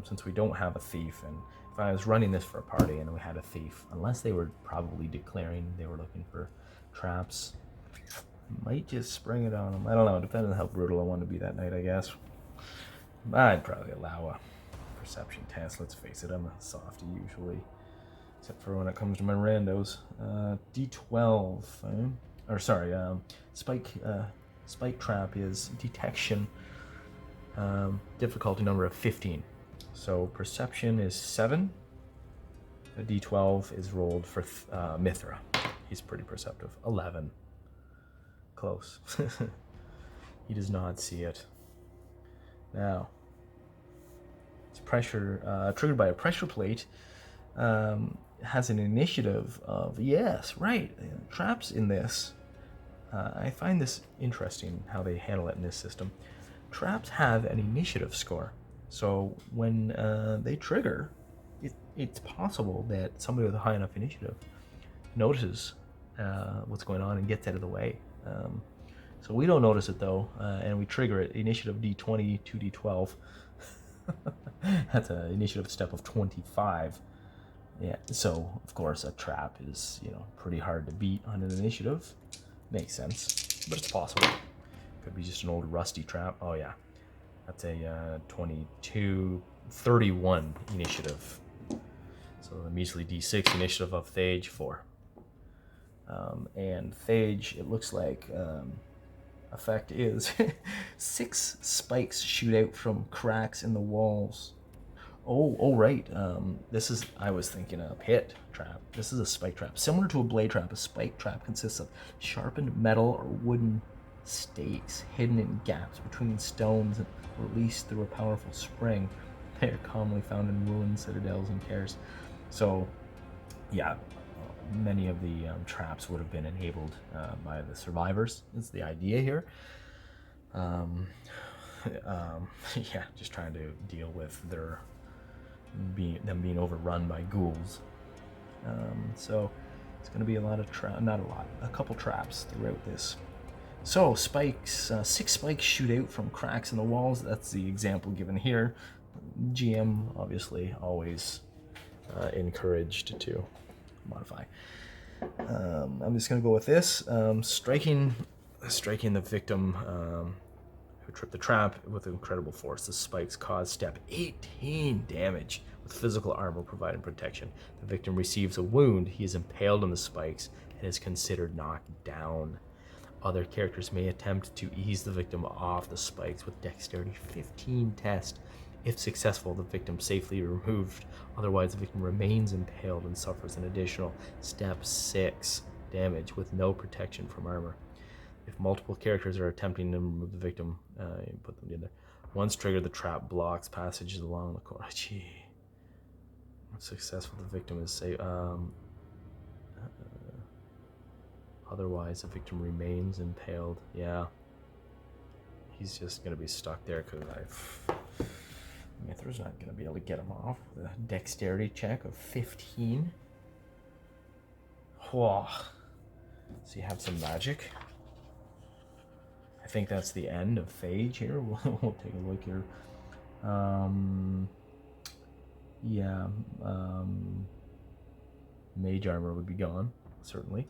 since we don't have a thief. And if I was running this for a party and we had a thief, unless they were probably declaring they were looking for traps, might just spring it on them. I don't know, depending on how brutal I want to be that night, I guess. I'd probably allow a perception test. Let's face it, I'm a softie usually. Except for when it comes to my randos. D12, or sorry, spike trap is detection, difficulty number of 15. So perception is 7. A D12 is rolled for Mithra. He's pretty perceptive. 11. Close. He does not see it. Now, it's pressure triggered by a pressure plate. Has an initiative of, yes, right, traps in this. I find this interesting how they handle it in this system. Traps have an initiative score. So when they trigger, it's possible that somebody with a high enough initiative notices what's going on and gets out of the way. So we don't notice it though, and we trigger it. Initiative D20, 2D12. That's an initiative step of 25. Yeah, so of course a trap is, pretty hard to beat on an initiative. Makes sense, but it's possible. Could be just an old rusty trap. Oh yeah, that's a 22, 31 initiative. So a measly D6 initiative of Thage 4. And Thage, it looks like effect is 6 spikes shoot out from cracks in the walls. Oh, right. This is, I was thinking a pit trap. This is a spike trap. Similar to a blade trap, a spike trap consists of sharpened metal or wooden stakes hidden in gaps between stones and released through a powerful spring. They are commonly found in ruined citadels and Kaers. So, yeah, many of the traps would have been enabled by the survivors. That's the idea here. Yeah, just trying to deal with them being overrun by ghouls. So it's going to be a lot of a couple traps throughout this. So spikes, 6 spikes shoot out from cracks in the walls. That's the example given here. GM obviously always encouraged to modify. I'm just going to go with this. Striking the victim who tripped the trap with incredible force. The spikes cause step 18 damage with physical armor providing protection. The victim receives a wound. He is impaled on the spikes and is considered knocked down. Other characters may attempt to ease the victim off the spikes with dexterity 15 test. If successful, the victim safely removed. Otherwise, the victim remains impaled and suffers an additional step 6 damage with no protection from armor. If multiple characters are attempting to remove the victim, you put them together. Once triggered, the trap blocks passages along the corridor. Gee. If successful, the victim is safe. Otherwise, the victim remains impaled. Yeah. He's just going to be stuck there because Mithra's not going to be able to get him off with a dexterity check of 15. Whoa. So you have some magic. I think that's the end of Thage here. We'll take a look here. Mage armor would be gone, certainly.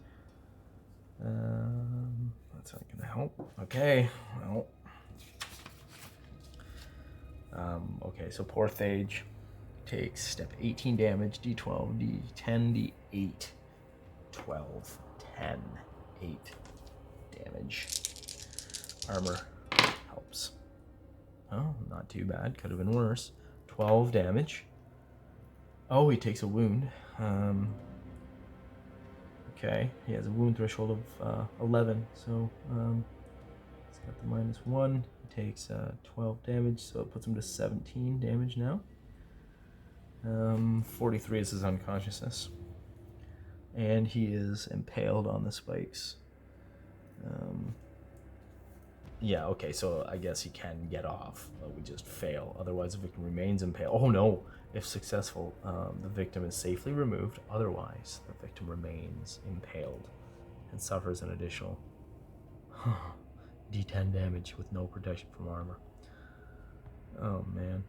That's not gonna help. Okay, well. Okay, so poor Thage takes step 18 damage, d12, d10, d8, 12, 10, 8 damage. Armor helps. Oh, not too bad. Could have been worse. 12 damage. Oh, he takes a wound. Okay, he has a wound threshold of 11, so he's got the -1. He takes 12 damage, so it puts him to 17 damage now. 43 is his unconsciousness. And he is impaled on the spikes. Yeah, okay, so I guess he can get off. We just fail. Otherwise, the victim remains impaled. Oh no! If successful, the victim is safely removed. Otherwise, the victim remains impaled and suffers an additional d10 damage with no protection from armor. Oh man.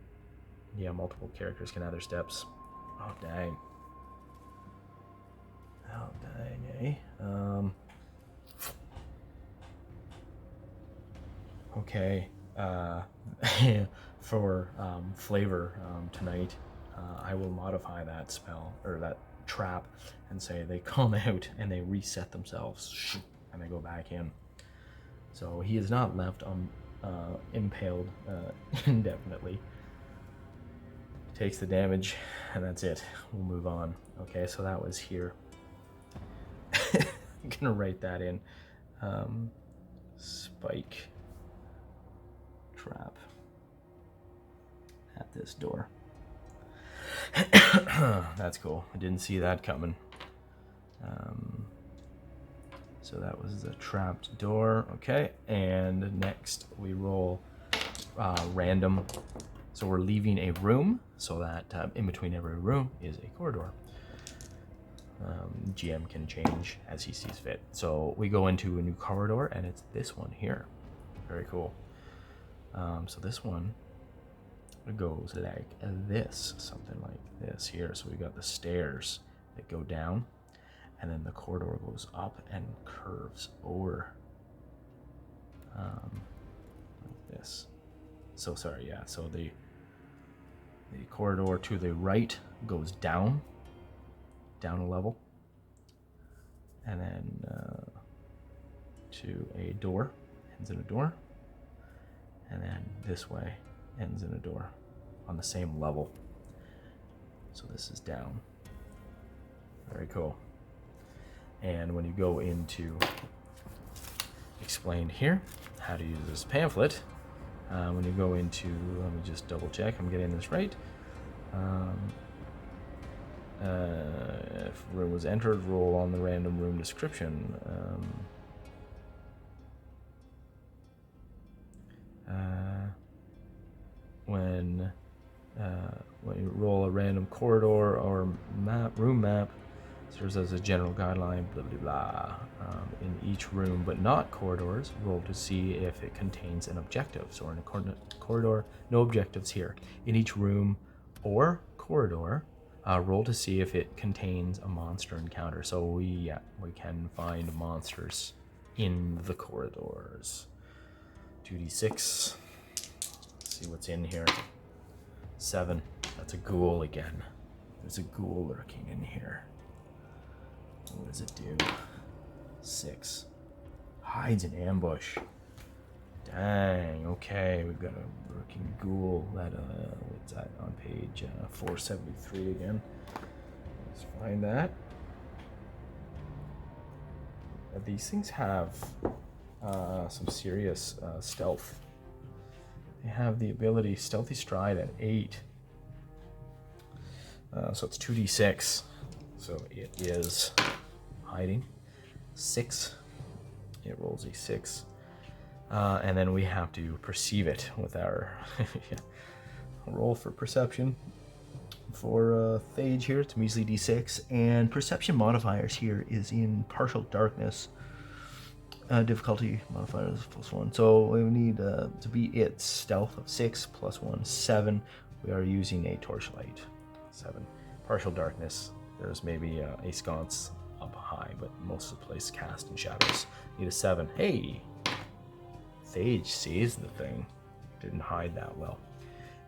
Yeah, multiple characters can add their steps. Oh dang. Oh dang, eh? Okay. For flavor tonight, I will modify that spell or that trap and say they come out and they reset themselves and they go back in. So he is not left impaled indefinitely. Takes the damage and that's it. We'll move on. Okay, so that was here. I'm gonna write that in. Spike trap at this door. That's cool. I didn't see that coming. So that was the trapped door. Okay, and next we roll random. So we're leaving a room so that in between every room is a corridor. GM can change as he sees fit. So we go into a new corridor and it's this one here. Very cool. So this one goes like this, something like this here. So we got the stairs that go down and then the corridor goes up and curves over like this. So sorry, yeah, so the corridor to the right goes down a level, and then to a door, ends in a door, and then this way ends in a door on the same level. So this is down. Very cool. And when you go into explained here how to use this pamphlet, when you go into, let me just double check I'm getting this right. If room was entered, roll on the random room description. When you roll a random corridor or room map, serves as a general guideline, blah blah blah. In each room, but not corridors, roll to see if it contains an objective. So in a corridor, no objectives here. In each room or corridor, roll to see if it contains a monster encounter. So we can find monsters in the corridors. 2d6. Let's see what's in here. 7. That's a ghoul again. There's a ghoul lurking in here. What does it do? 6. Hides in ambush. Dang, okay, we've got a lurking ghoul. That, what's that on page 473 again? Let's find that. These things have some serious stealth. They have the ability Stealthy Stride at 8. So it's 2d6. So it is hiding. 6. It rolls a 6. And then we have to perceive it with our roll for perception. For Thage here, it's measly d6. And perception modifiers here is in partial darkness. Difficulty modifier is +1. So we need to beat its stealth of 6 +1, 7. We are using a torchlight. 7. Partial darkness. There's maybe a sconce up high, but most of the place cast in shadows. Need a 7. Hey! Phage sees the thing. Didn't hide that well.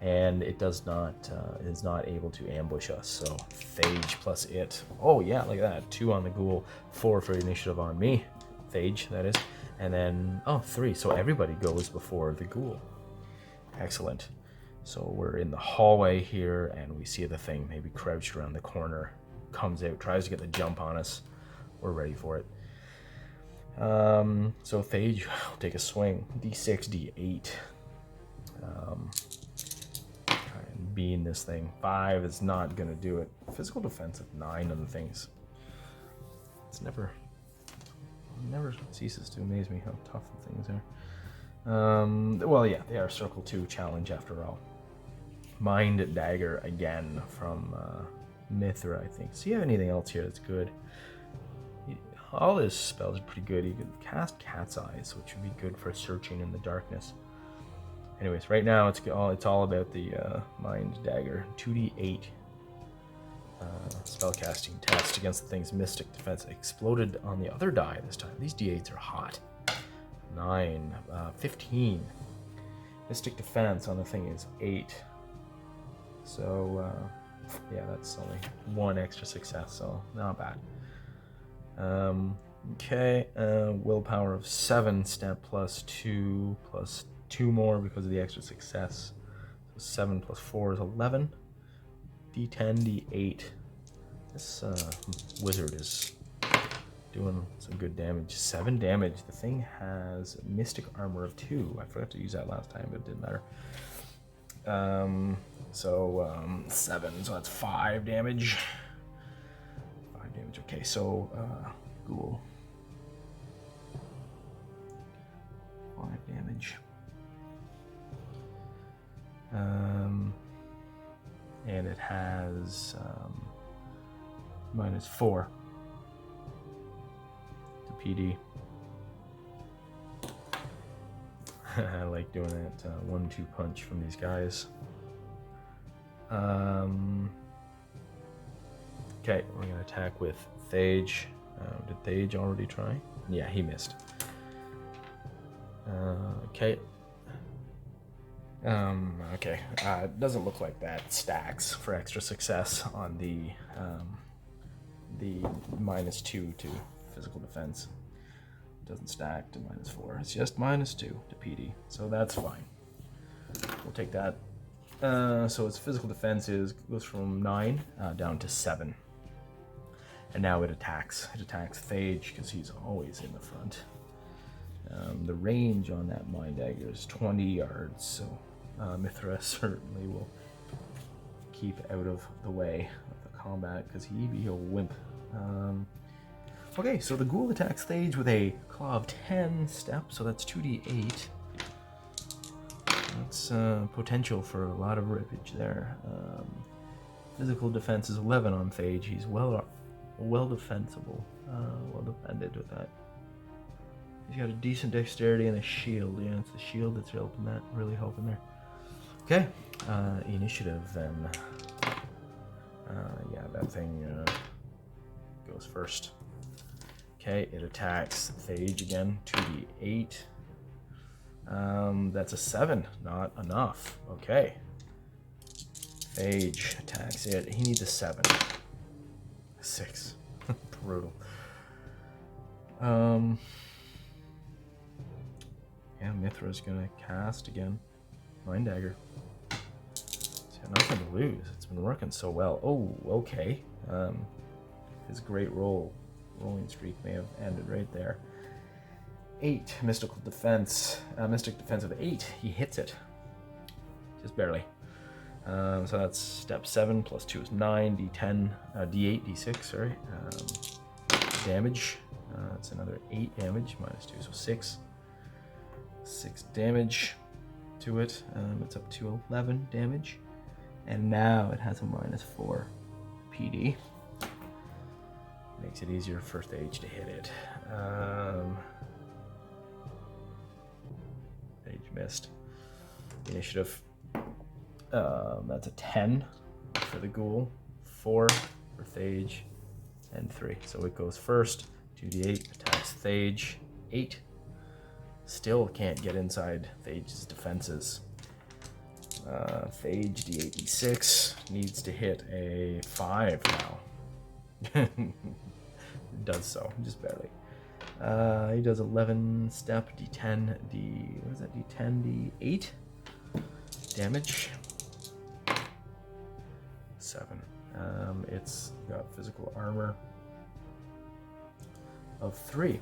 And it does not, is not able to ambush us, so Phage plus it. Oh yeah, look at that. 2 on the ghoul, 4 for initiative on me. Phage, that is. And then, 3, so everybody goes before the ghoul. Excellent. So we're in the hallway here, and we see the thing maybe crouched around the corner. Comes out, tries to get the jump on us. We're ready for it. So Phage will take a swing. D6, D8. Try and bean this thing. 5 is not going to do it. Physical defense of 9 on the things. It's never ceases to amaze me how tough the things are. Well, yeah, they are Circle 2 challenge after all. Mind Dagger again from Mithra, I think. See if anything else here that's good. All his spells are pretty good. He can cast Cat's Eyes, which would be good for searching in the darkness. Anyways, right now it's all about the Mind Dagger. 2d8 spellcasting test against the thing's Mystic Defense. Exploded on the other die this time. These d8s are hot. 9, 15. Mystic Defense on the thing is 8. So, yeah, that's only 1 extra success, so not bad. Okay, willpower of 7, step plus 2 more because of the extra success. So 7 plus 4 is 11. D10, D8. This wizard is doing some good damage. 7 damage. The thing has Mystic Armor of 2. I forgot to use that last time, but it didn't matter. 7, so that's 5 damage. 5 damage, okay, so, ghoul. 5 damage. And it has, -4 to PD. I like doing that 1-2 punch from these guys. Okay, we're gonna attack with Phage. Did Phage already try? Yeah, he missed. Okay. Okay. It doesn't look like that stacks for extra success on the -2 to physical defense. It doesn't stack to -4. It's just -2 to PD, so that's fine. We'll take that. So its physical defense goes from 9 down to 7. And now it attacks. It attacks Phage because he's always in the front. The range on that Mind Dagger is 20 yards, so Mithra certainly will keep out of the way of the combat because he be a wimp. Okay, so the ghoul attacks Phage with a claw of 10 step, so that's 2d8. That's potential for a lot of rippage there. Physical defense is 11 on Phage. He's well defensible, well defended with that. He's got a decent dexterity and a shield. Yeah, it's the shield that's really helping there. Okay, initiative then. Yeah, that thing goes first. Okay, it attacks Phage again, 2d8. That's a 7, not enough. Okay. Phage attacks it. He needs a 7. 6. Brutal. Yeah, Mithra's gonna cast again. Mind Dagger. He's got nothing to lose. It's been working so well. Oh, okay. His great rolling streak may have ended right there. 8 mystical defense. Mystic defense of 8. He hits it. Just barely. So that's step 7 plus 2 is 9. D10, D8, D6. Sorry. Damage. That's another 8 damage -2, so 6. 6 damage to it. It's up to 11 damage, and now it has a -4 PD. Makes it easier for Phage to hit it. Phage missed. Initiative. That's a 10 for the ghoul, 4 for Phage, and 3. So it goes first, 2d8, attacks Thage, 8. Still can't get inside Thage's defenses. Thage, d8, d6, needs to hit a 5 now. Does so, just barely. He does 11 step, d10, what is that, d10, d8 damage. 7. It's got physical armor of 3,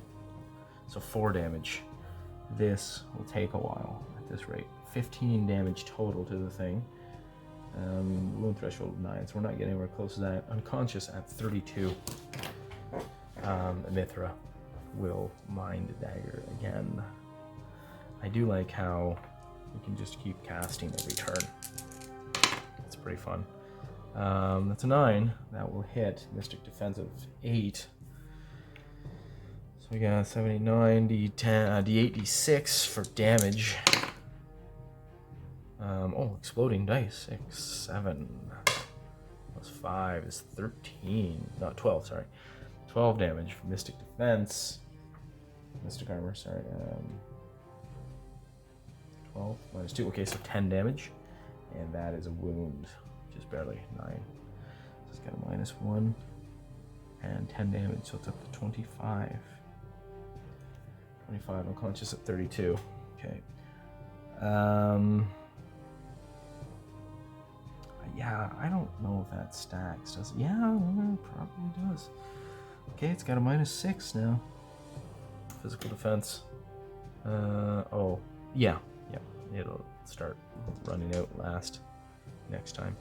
so 4 damage. This will take a while at this rate. 15 damage total to the thing. Wound threshold of 9, so we're not getting anywhere close to that. Unconscious at 32. Mithra will mind dagger again. I do like how you can just keep casting every turn. It's pretty fun. That's a 9. That will hit. Mystic defense of 8. So we got 79, d10, d8, d6 for damage. Exploding dice. 6, 7 plus 5 is 13. Not 12, sorry. 12 damage for Mystic defense. Mystic armor, sorry. 12 minus 2. Okay, so 10 damage. And that is a wound. Just barely. 9. So it's got a minus 1. And 10 damage, so it's up to 25. 25, unconscious at 32. Okay. Yeah, I don't know if that stacks. Does it? Yeah, it probably does. Okay, it's got a minus 6 now. Physical defense. Yeah. It'll start running out next time.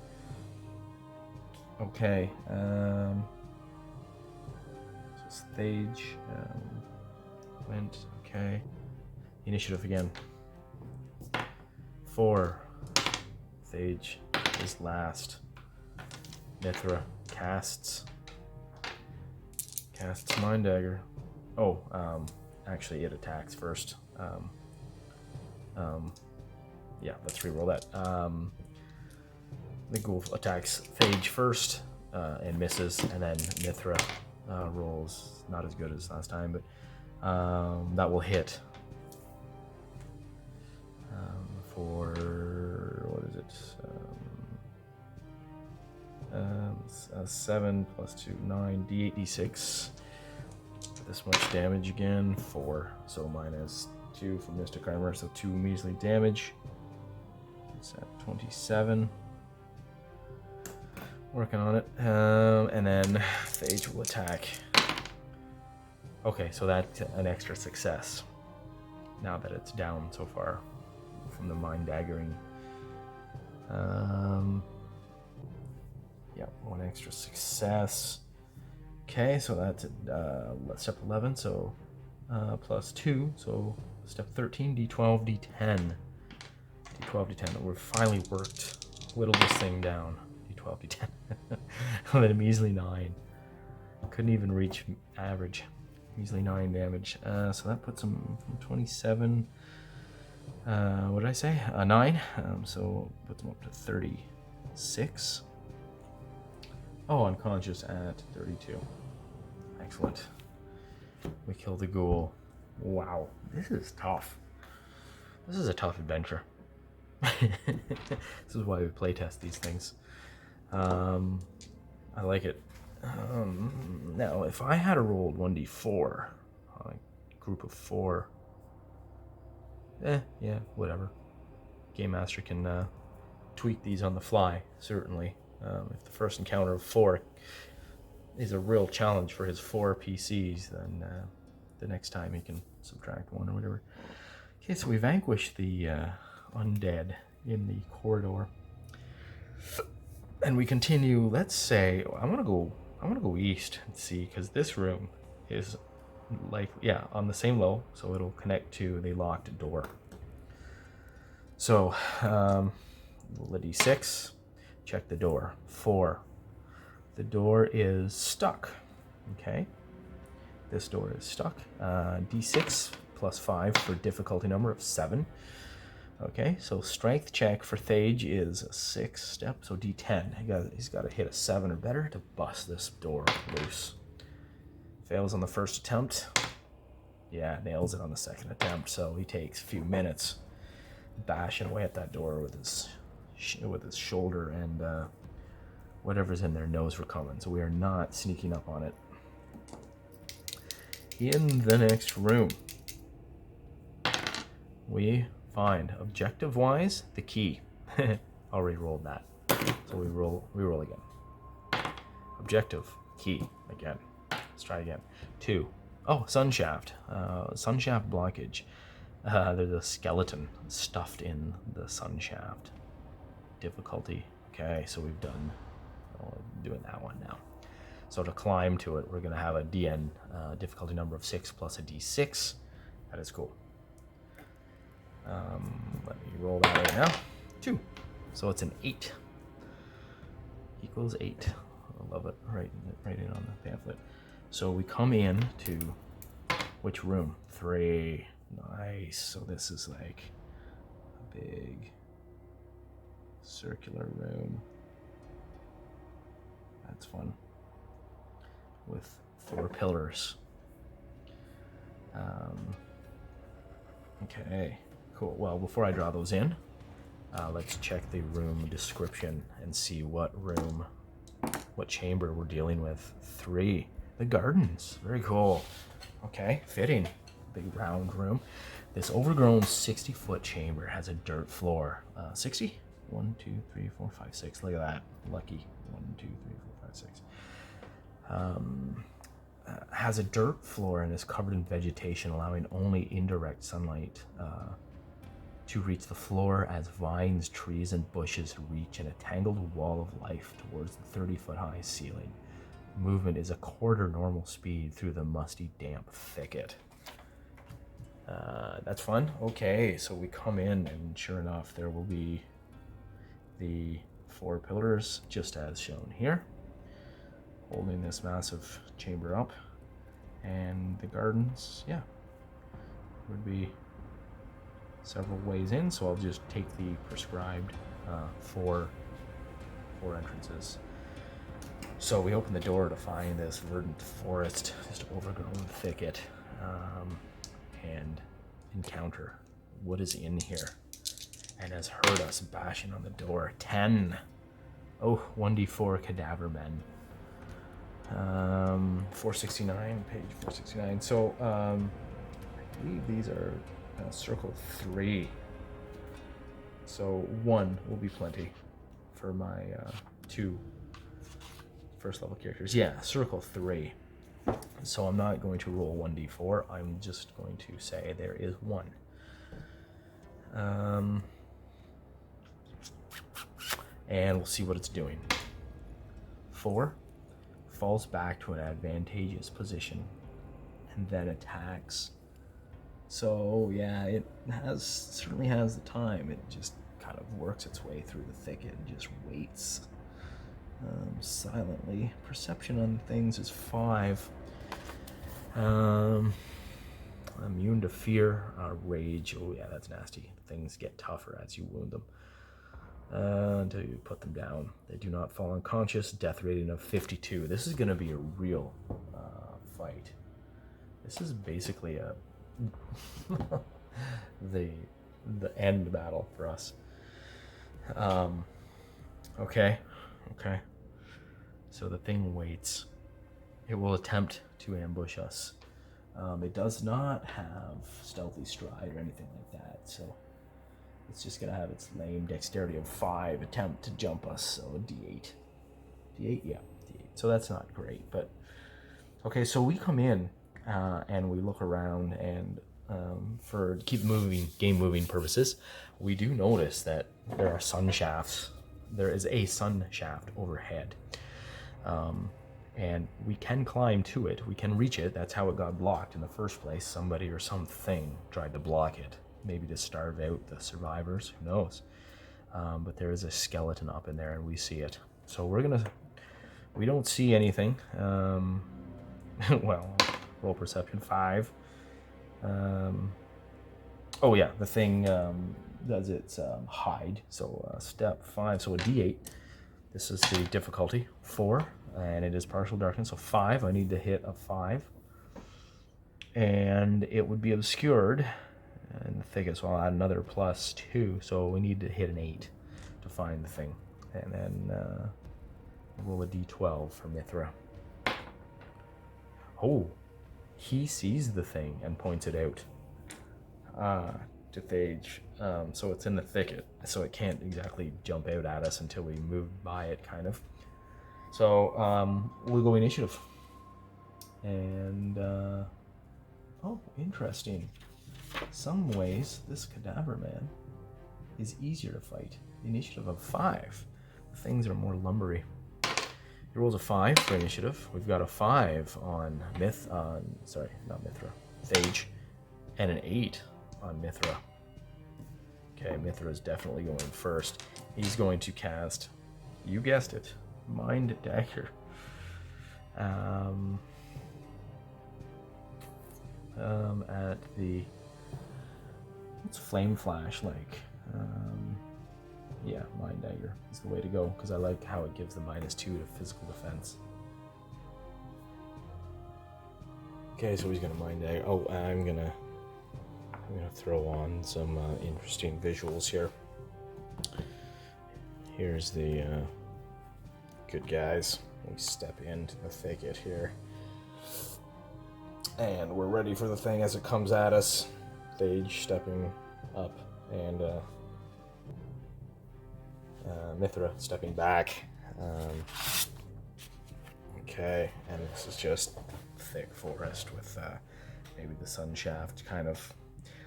Okay. So stage went. Okay. Initiative again. 4. Thage is last. Mithra casts Mind Dagger. Actually it attacks first. Yeah, let's reroll that. The ghoul attacks Thage first and misses, and then Mithra rolls not as good as last time, but that will hit for, what is it? 7 plus 2, 9, d8, d6. This much damage again, 4. So minus 2 for Mystic Armor, so 2 measly damage. It's at 27. Working on it. And then Thage will attack. Okay, so that's an extra success. Now that it's down so far from the mind daggering. Yeah, 1 extra success. Okay, so that's at step 11, so plus 2, so step 13, d12, d10. D12, d10. We've finally whittled this thing down. D12, d10. And then a measly 9. Couldn't even reach average. Measly 9 damage. So that puts him from 27. What did I say? 9. So puts him up to 36. Unconscious at 32. Excellent. We killed the ghoul. Wow, this is tough. This is a tough adventure. This is why we playtest these things. I like it. Now, if I had rolled 1d4, group of 4, yeah, whatever. Game Master can tweak these on the fly, certainly. If the first encounter of 4 is a real challenge for his 4 PCs, then the next time he can subtract 1 or whatever. Okay, so we vanquished the undead in the corridor, and we continue. Let's say I want to go east and see, because this room is on the same level, so it'll connect to the locked door. So roll a d6. Check the door. 4. The door is stuck. Okay. This door is stuck. D6 plus 5 for difficulty number of 7. Okay, so strength check for Thage is a 6 step, so D10. He's got to hit a 7 or better to bust this door loose. Fails on the first attempt. Yeah, nails it on the second attempt. So he takes a few minutes bashing away at that door with his shoulder, and whatever's in there knows we're coming. So we are not sneaking up on it. In the next room, we find, objective-wise, the key. Already rolled that. So we roll again. Objective, key, again. Let's try again. 2. Oh, sunshaft. Sunshaft blockage. There's a skeleton stuffed in the sunshaft. Difficulty. Okay, so we've done, doing that one now. So to climb to it, we're going to have a DN difficulty number of 6 plus a D6. That is cool. Let me roll that right now. 2. So it's an 8. Equals 8. I love it. Right in on the pamphlet. So we come in to which room? 3. Nice. So this is like a big circular room. That's fun. With 4 pillars. Okay, cool. Well, before I draw those in, let's check the room description and see what chamber we're dealing with. 3. The gardens. Very cool. Okay, fitting. Big round room. This overgrown 60-foot chamber has a dirt floor. 60? 1, 2, 3, 4, 5, 6. Look at that. Lucky. 1, 2, 3, 4, 5, 6. Has a dirt floor and is covered in vegetation, allowing only indirect sunlight to reach the floor as vines, trees, and bushes reach in a tangled wall of life towards the 30-foot high ceiling. Movement is a quarter normal speed through the musty, damp thicket. That's fun. Okay, so we come in, and sure enough, there will be the 4 pillars, just as shown here, holding this massive chamber up. And the gardens, yeah, would be several ways in, so I'll just take the prescribed 4 entrances. So we open the door to find this verdant forest, just overgrown thicket, and encounter what is in here and has heard us bashing on the door. 10. Oh, 1d4 cadaver men. 469, page 469. So I believe these are circle 3. So 1 will be plenty for my 2 first level characters. Yeah, circle 3. So I'm not going to roll 1d4. I'm just going to say there is 1. And we'll see what it's doing. 4 falls back to an advantageous position and then attacks. So yeah, it certainly has the time. It just kind of works its way through the thicket and just waits silently. Perception on things is 5. Immune to fear, rage. Oh yeah, that's nasty. Things get tougher as you wound them. Until you put them down. They do not fall unconscious. Death rating of 52. This is going to be a real fight. This is basically the end battle for us. Okay. So the thing waits. It will attempt to ambush us. It does not have stealthy stride or anything like that, so it's just going to have its lame dexterity of 5 attempt to jump us, so a d8. D8? Yeah, d8. So that's not great, but... Okay, so we come in, and we look around, and for game moving purposes, we do notice that there are sun shafts. There is a sun shaft overhead. And we can climb to it. We can reach it. That's how it got blocked in the first place. Somebody or something tried to block it. Maybe to starve out the survivors. Who knows? But there is a skeleton up in there, and we see it. So we don't see anything. Well, roll perception 5. Oh yeah, the thing does its hide. So step 5. So a d8. This is the difficulty 4. And it is partial darkness, so 5. I need to hit a 5 and it would be obscured in the thicket, so I'll add another +2, so we need to hit an 8 to find the thing. And then roll a d12 for Mithra. Oh, he sees the thing and points it out to Thage. So it's in the thicket, so it can't exactly jump out at us until we move by it, kind of. So we'll go initiative. And oh, interesting. Some ways this cadaver man is easier to fight. Initiative of 5. Things are more lumbery. He rolls a 5 for initiative. We've got a 5 on Thage, and an 8 on Mithra. Okay, Mithra is definitely going first. He's going to cast, you guessed it, Mind Dagger. At the, what's Flame Flash like? Yeah, Mind Dagger is the way to go, because I like how it gives the -2 to physical defense. Okay, so he's gonna Mind Dagger. Oh, I'm gonna throw on some interesting visuals here. Here's the good guys. We step into the thicket here, and we're ready for the thing as it comes at us. Thage stepping up, and Mithra stepping back. Okay, and this is just thick forest with maybe the sun shaft kind of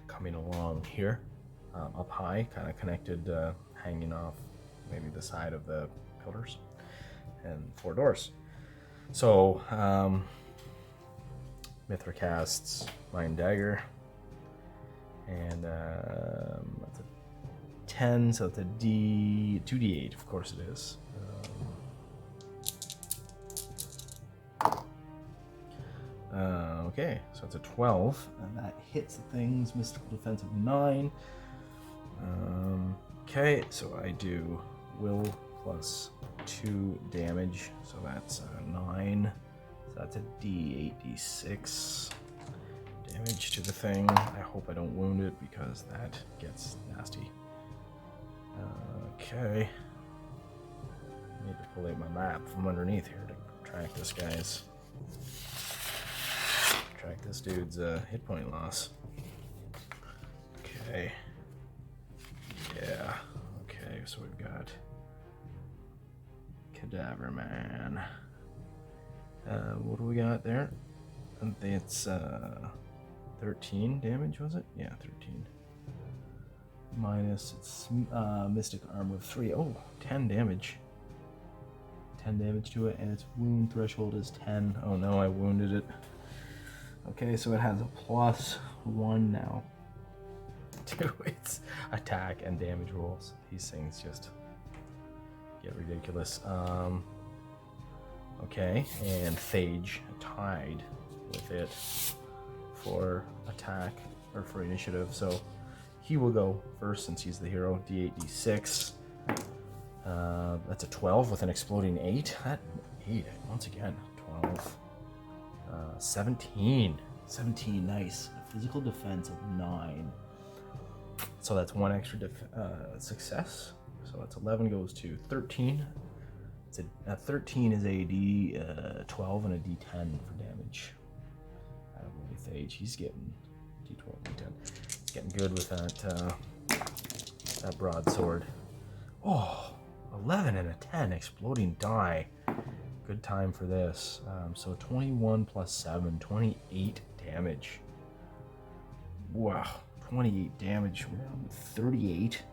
coming along here, up high, kind of connected, hanging off maybe the side of the pillars, and 4 doors. So Mithra casts Mind Dagger, and that's a 10, so it's a 2d8, of course it is. Okay, so it's a 12, and that hits the thing's mystical defense of 9. Okay, so I do will plus 2 damage, so that's 9. So that's a d8, d6 damage to the thing. I hope I don't wound it, because that gets nasty. Okay. I need to pull out my map from underneath here to track this dude's hit point loss. Okay. Yeah. Okay, so we've got Cadaver Man. What do we got there? It's 13 damage, was it? Yeah, 13. Minus its Mystic Armor of 3. Oh, 10 damage. 10 damage to it, and its wound threshold is 10. Oh no, I wounded it. Okay, so it has a +1 now to its attack and damage rolls. These things just get ridiculous. Okay, and Thage tied with it for attack, or for initiative, so he will go first since he's the hero. D8, D6. That's a 12 with an exploding 8. That 8, once again, 12. 17. 17, nice. A physical defense of 9. So that's 1 extra success. So that's 11 goes to 13. It's a 13 is a D12 and a D10 for damage. With Thage, he's getting D12, D10. He's getting good with that broadsword. Oh, 11 and a 10 exploding die. Good time for this. So 21 plus 7, 28 damage. Wow, 28 damage. We're on 38.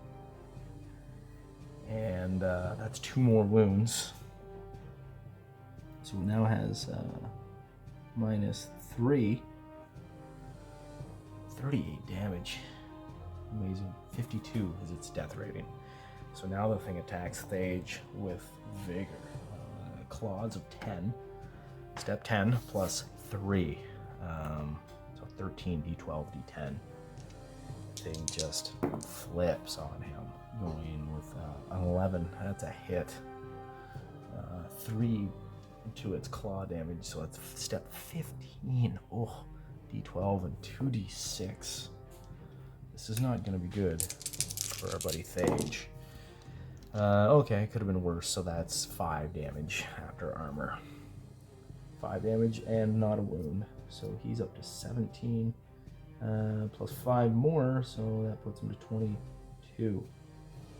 And that's 2 more wounds. So it now has -3. 38 damage. Amazing. 52 is its death rating. So now the thing attacks Thage with vigor. Claws of 10. Step 10 plus 3. So 13, D12, D10. Thing just flips on him, going with an 11. That's a hit. 3 to its claw damage, so that's step 15. Oh, D12 and 2d6. This is not going to be good for our buddy Thage. Okay, could have been worse, so that's 5 damage after armor. 5 damage and not a wound. So he's up to 17, plus 5 more, so that puts him to 22.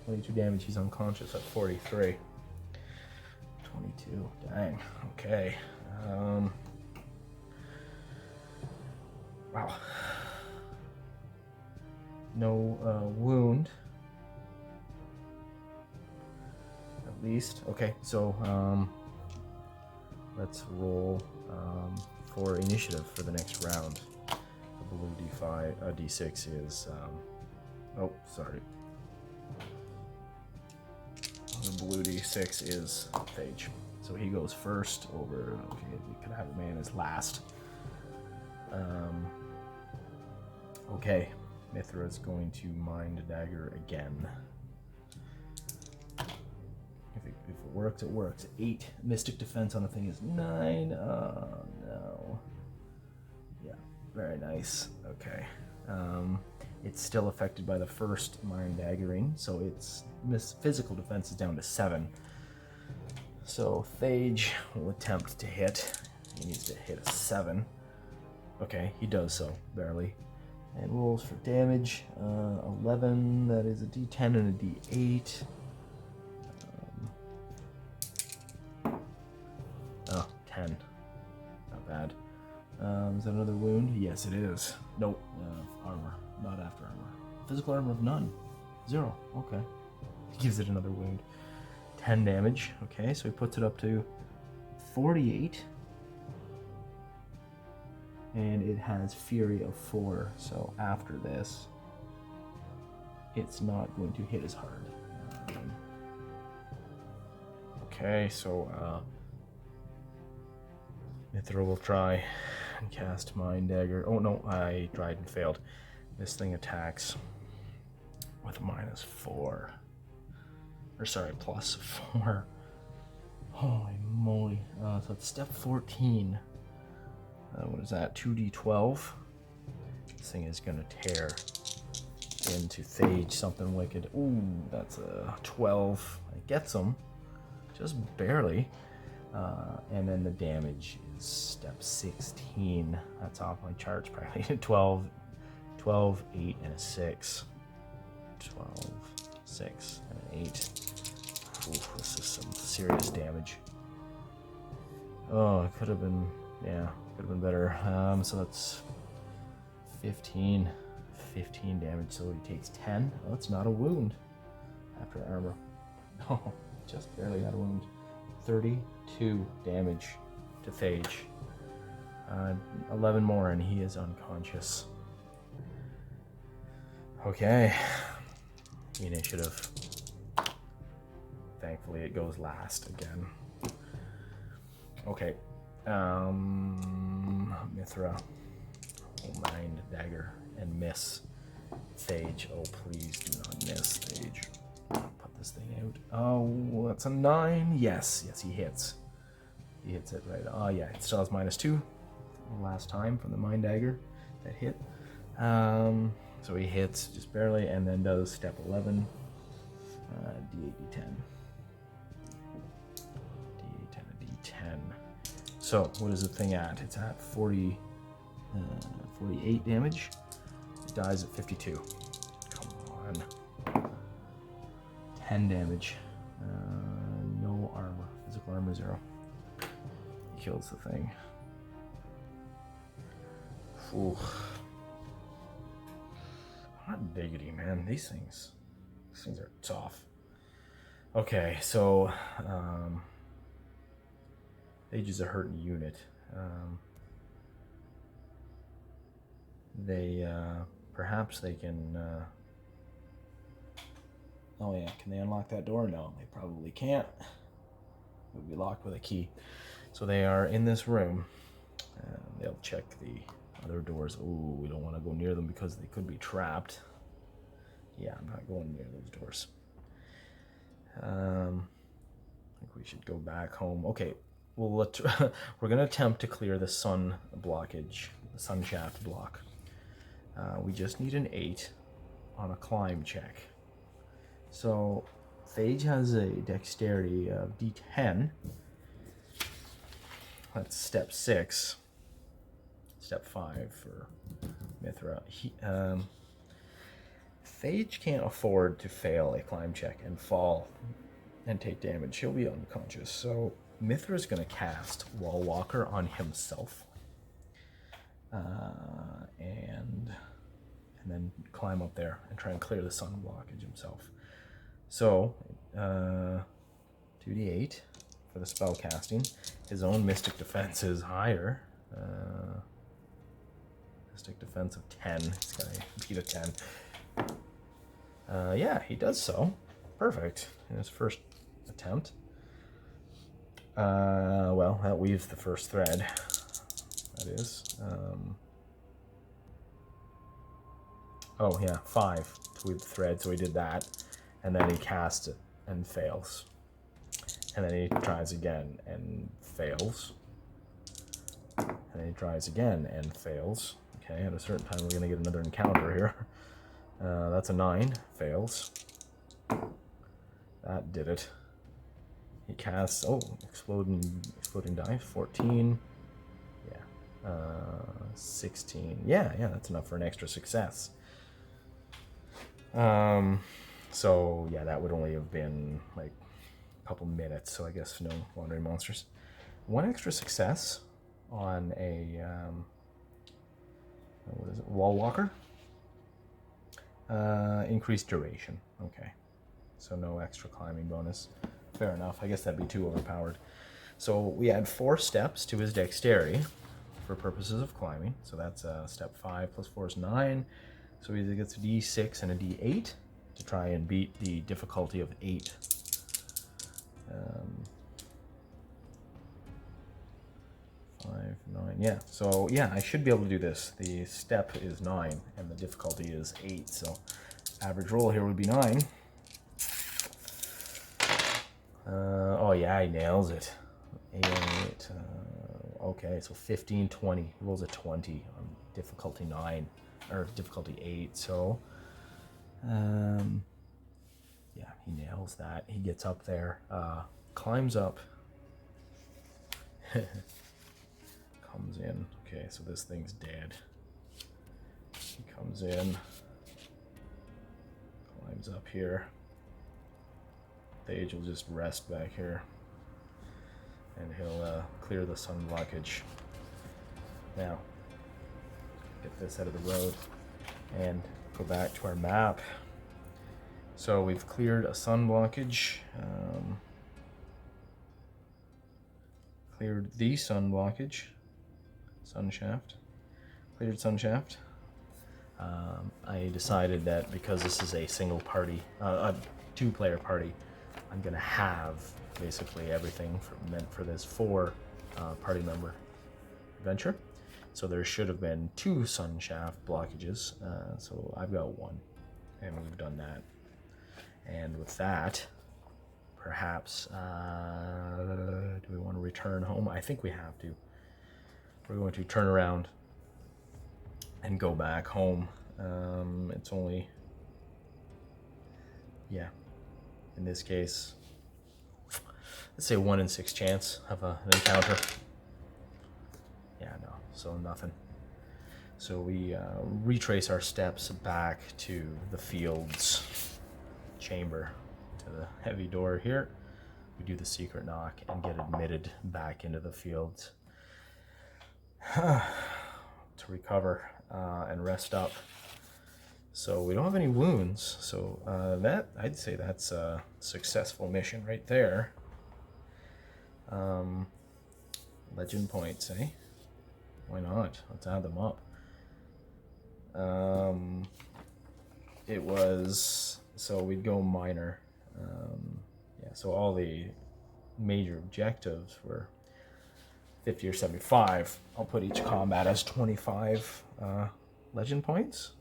22 damage, he's unconscious at 43. 22, dang, okay. Wow. No wound. At least. Okay, so let's roll for initiative for the next round. The blue D6 is oh, sorry. The blue D6 is Thage. So he goes first over. Okay, we could have a man as last. Okay, Mithra is going to mind dagger again. If it works, it works. 8 mystic defense on the thing is 9. Oh no. Yeah, very nice. Okay. It's still affected by the first mind daggering, so its physical defense is down to 7. So Thage will attempt to hit. He needs to hit a 7. Okay, he does so, barely. And rolls for damage. 11, that is a D10 and a D8. Oh, 10. Not bad. Is that another wound? Yes, it is. Nope, armor. Not after armor. Physical armor of none. 0. Okay. He gives it another wound. 10 damage. Okay, so he puts it up to 48. And it has Fury of 4. So after this, it's not going to hit as hard. Okay, so Mithra will try and cast Mind Dagger. Oh no, I tried and failed. This thing attacks with -4. Or sorry, +4. Holy moly. So it's step 14. What is that? 2d12. This thing is going to tear into Thage something wicked. Ooh, that's a 12. It gets him. Just barely. And then the damage is step 16. That's off my charts practically. 12, 8, and a 6. 12, 6, and an 8. Ooh, this is some serious damage. Oh, it could have been, yeah, could have been better. So that's 15 damage, so he takes 10. Oh, it's not a wound after armor. No, just barely got a wound. 32 damage to Thage. 11 more and he is unconscious. Okay. Initiative. Thankfully it goes last again. Okay. Mithra will mind dagger and miss Thage. Oh, please do not miss Thage. Put this thing out. Oh, that's a 9. Yes, he hits. He hits it right. Oh yeah, it still has -2. Last time from the mind dagger that hit. So he hits just barely and then does step 11. D8, D10. D8 and a D10. So what is the thing at? It's at 48 damage. It dies at 52. Come on. 10 damage. No armor. Physical armor 0. He kills the thing. Ooh. Hot diggity, man. These things are tough. Okay, so Thage is a hurting unit. Perhaps they can. Oh yeah, can they unlock that door? No, they probably can't. It would be locked with a key. So they are in this room. They'll check the other doors. Ooh, we don't want to go near them because they could be trapped. Yeah, I'm not going near those doors. I think we should go back home. Okay, well, we're going to attempt to clear the sun blockage sun shaft block. We just need an 8 on a climb check. So Phage has a dexterity of D10. That's step 6. Step 5 for Mithra. Phage can't afford to fail a climb check and fall and take damage. He'll be unconscious. So Mithra's going to cast Wall Walker on himself. And then climb up there and try and clear the sun blockage himself. So, 2d8 for the spell casting. His own Mystic Defense is higher. Mystic Defense of 10. He's got to beat a 10. Yeah, he does so. Perfect. In his first attempt. Well, that weaves the first thread. That is. Oh, yeah, 5 to weave the thread, so he did that. And then he casts it and fails. And then he tries again and fails. And then he tries again and fails. Okay, at a certain time we're going to get another encounter here. That's a 9. Fails. That did it. He casts, exploding die, 14. Yeah. 16. Yeah, that's enough for an extra success. So yeah, that would only have been like a couple minutes, so I guess no wandering monsters. 1 extra success on a what is it? Wall Walker. Increased duration. Okay. So no extra climbing bonus. Fair enough. I guess that'd be too overpowered. So we add 4 steps to his dexterity for purposes of climbing. So that's step 5 plus 4 is 9. So he gets a D6 and a D8 to try and beat the difficulty of 8. 5, 9, yeah. So yeah, I should be able to do this. The step is 9 and the difficulty is 8. So average roll here would be 9. Oh yeah, he nails it. 8, okay, so 15, 20. He rolls a 20 on difficulty 9. Or difficulty 8, so yeah, he nails that. He gets up there, climbs up, comes in. Okay, so this thing's dead. He comes in, climbs up here. Phage will just rest back here, and he'll clear the sun blockage. Now, get this out of the road and go back to our map. So we've cleared a sun blockage, cleared the sun blockage, sun shaft, cleared sun shaft. I decided that because this is a single party, a 2-player party, I'm gonna have basically everything meant for this 4 party member adventure. So there should have been 2 sun shaft blockages, so I've got 1, and we've done that. And with that, perhaps, do we want to return home? I think we have to. We're going to turn around and go back home. It's only, yeah, in this case, let's say 1 in 6 chance of an encounter. Yeah, no, so nothing. So we retrace our steps back to the field's chamber, to the heavy door here. We do the secret knock and get admitted back into the fields to recover and rest up. So we don't have any wounds, so that, I'd say that's a successful mission right there. Legend points, eh? Why not? Let's add them up. It was, so we'd go minor. Yeah, so all the major objectives were 50 or 75. I'll put each combat as 25 legend points.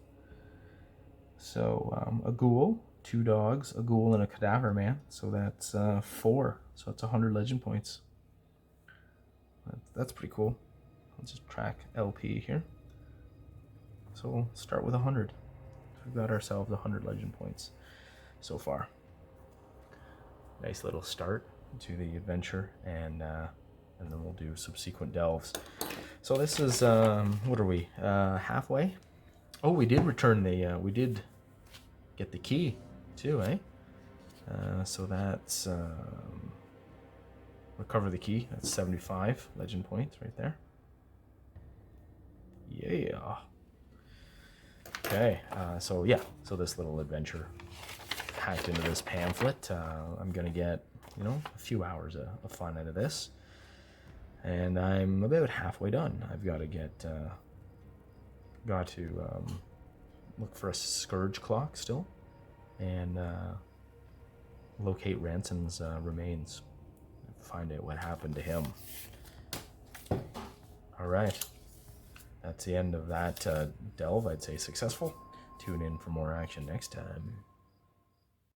So a ghoul, 2 dogs, a ghoul, and a cadaver man. So that's 4. So that's 100 legend points. That's pretty cool. I'll just track LP here. So we'll start with 100. We've got ourselves 100 legend points so far. Nice little start to the adventure, and then we'll do subsequent delves. So this is what are we? Halfway? Oh, we did return the. We did get the key too, eh? So that's recover the key. That's 75 legend points right there. Yeah. Okay. So yeah. So this little adventure hacked into this pamphlet. I'm gonna get, you know, a few hours of fun out of this, and I'm about halfway done. I've got to get look for a scourge clock still, and locate Ranson's remains, find out what happened to him. All right, that's the end of that delve. I'd say successful. Tune in for more action next time.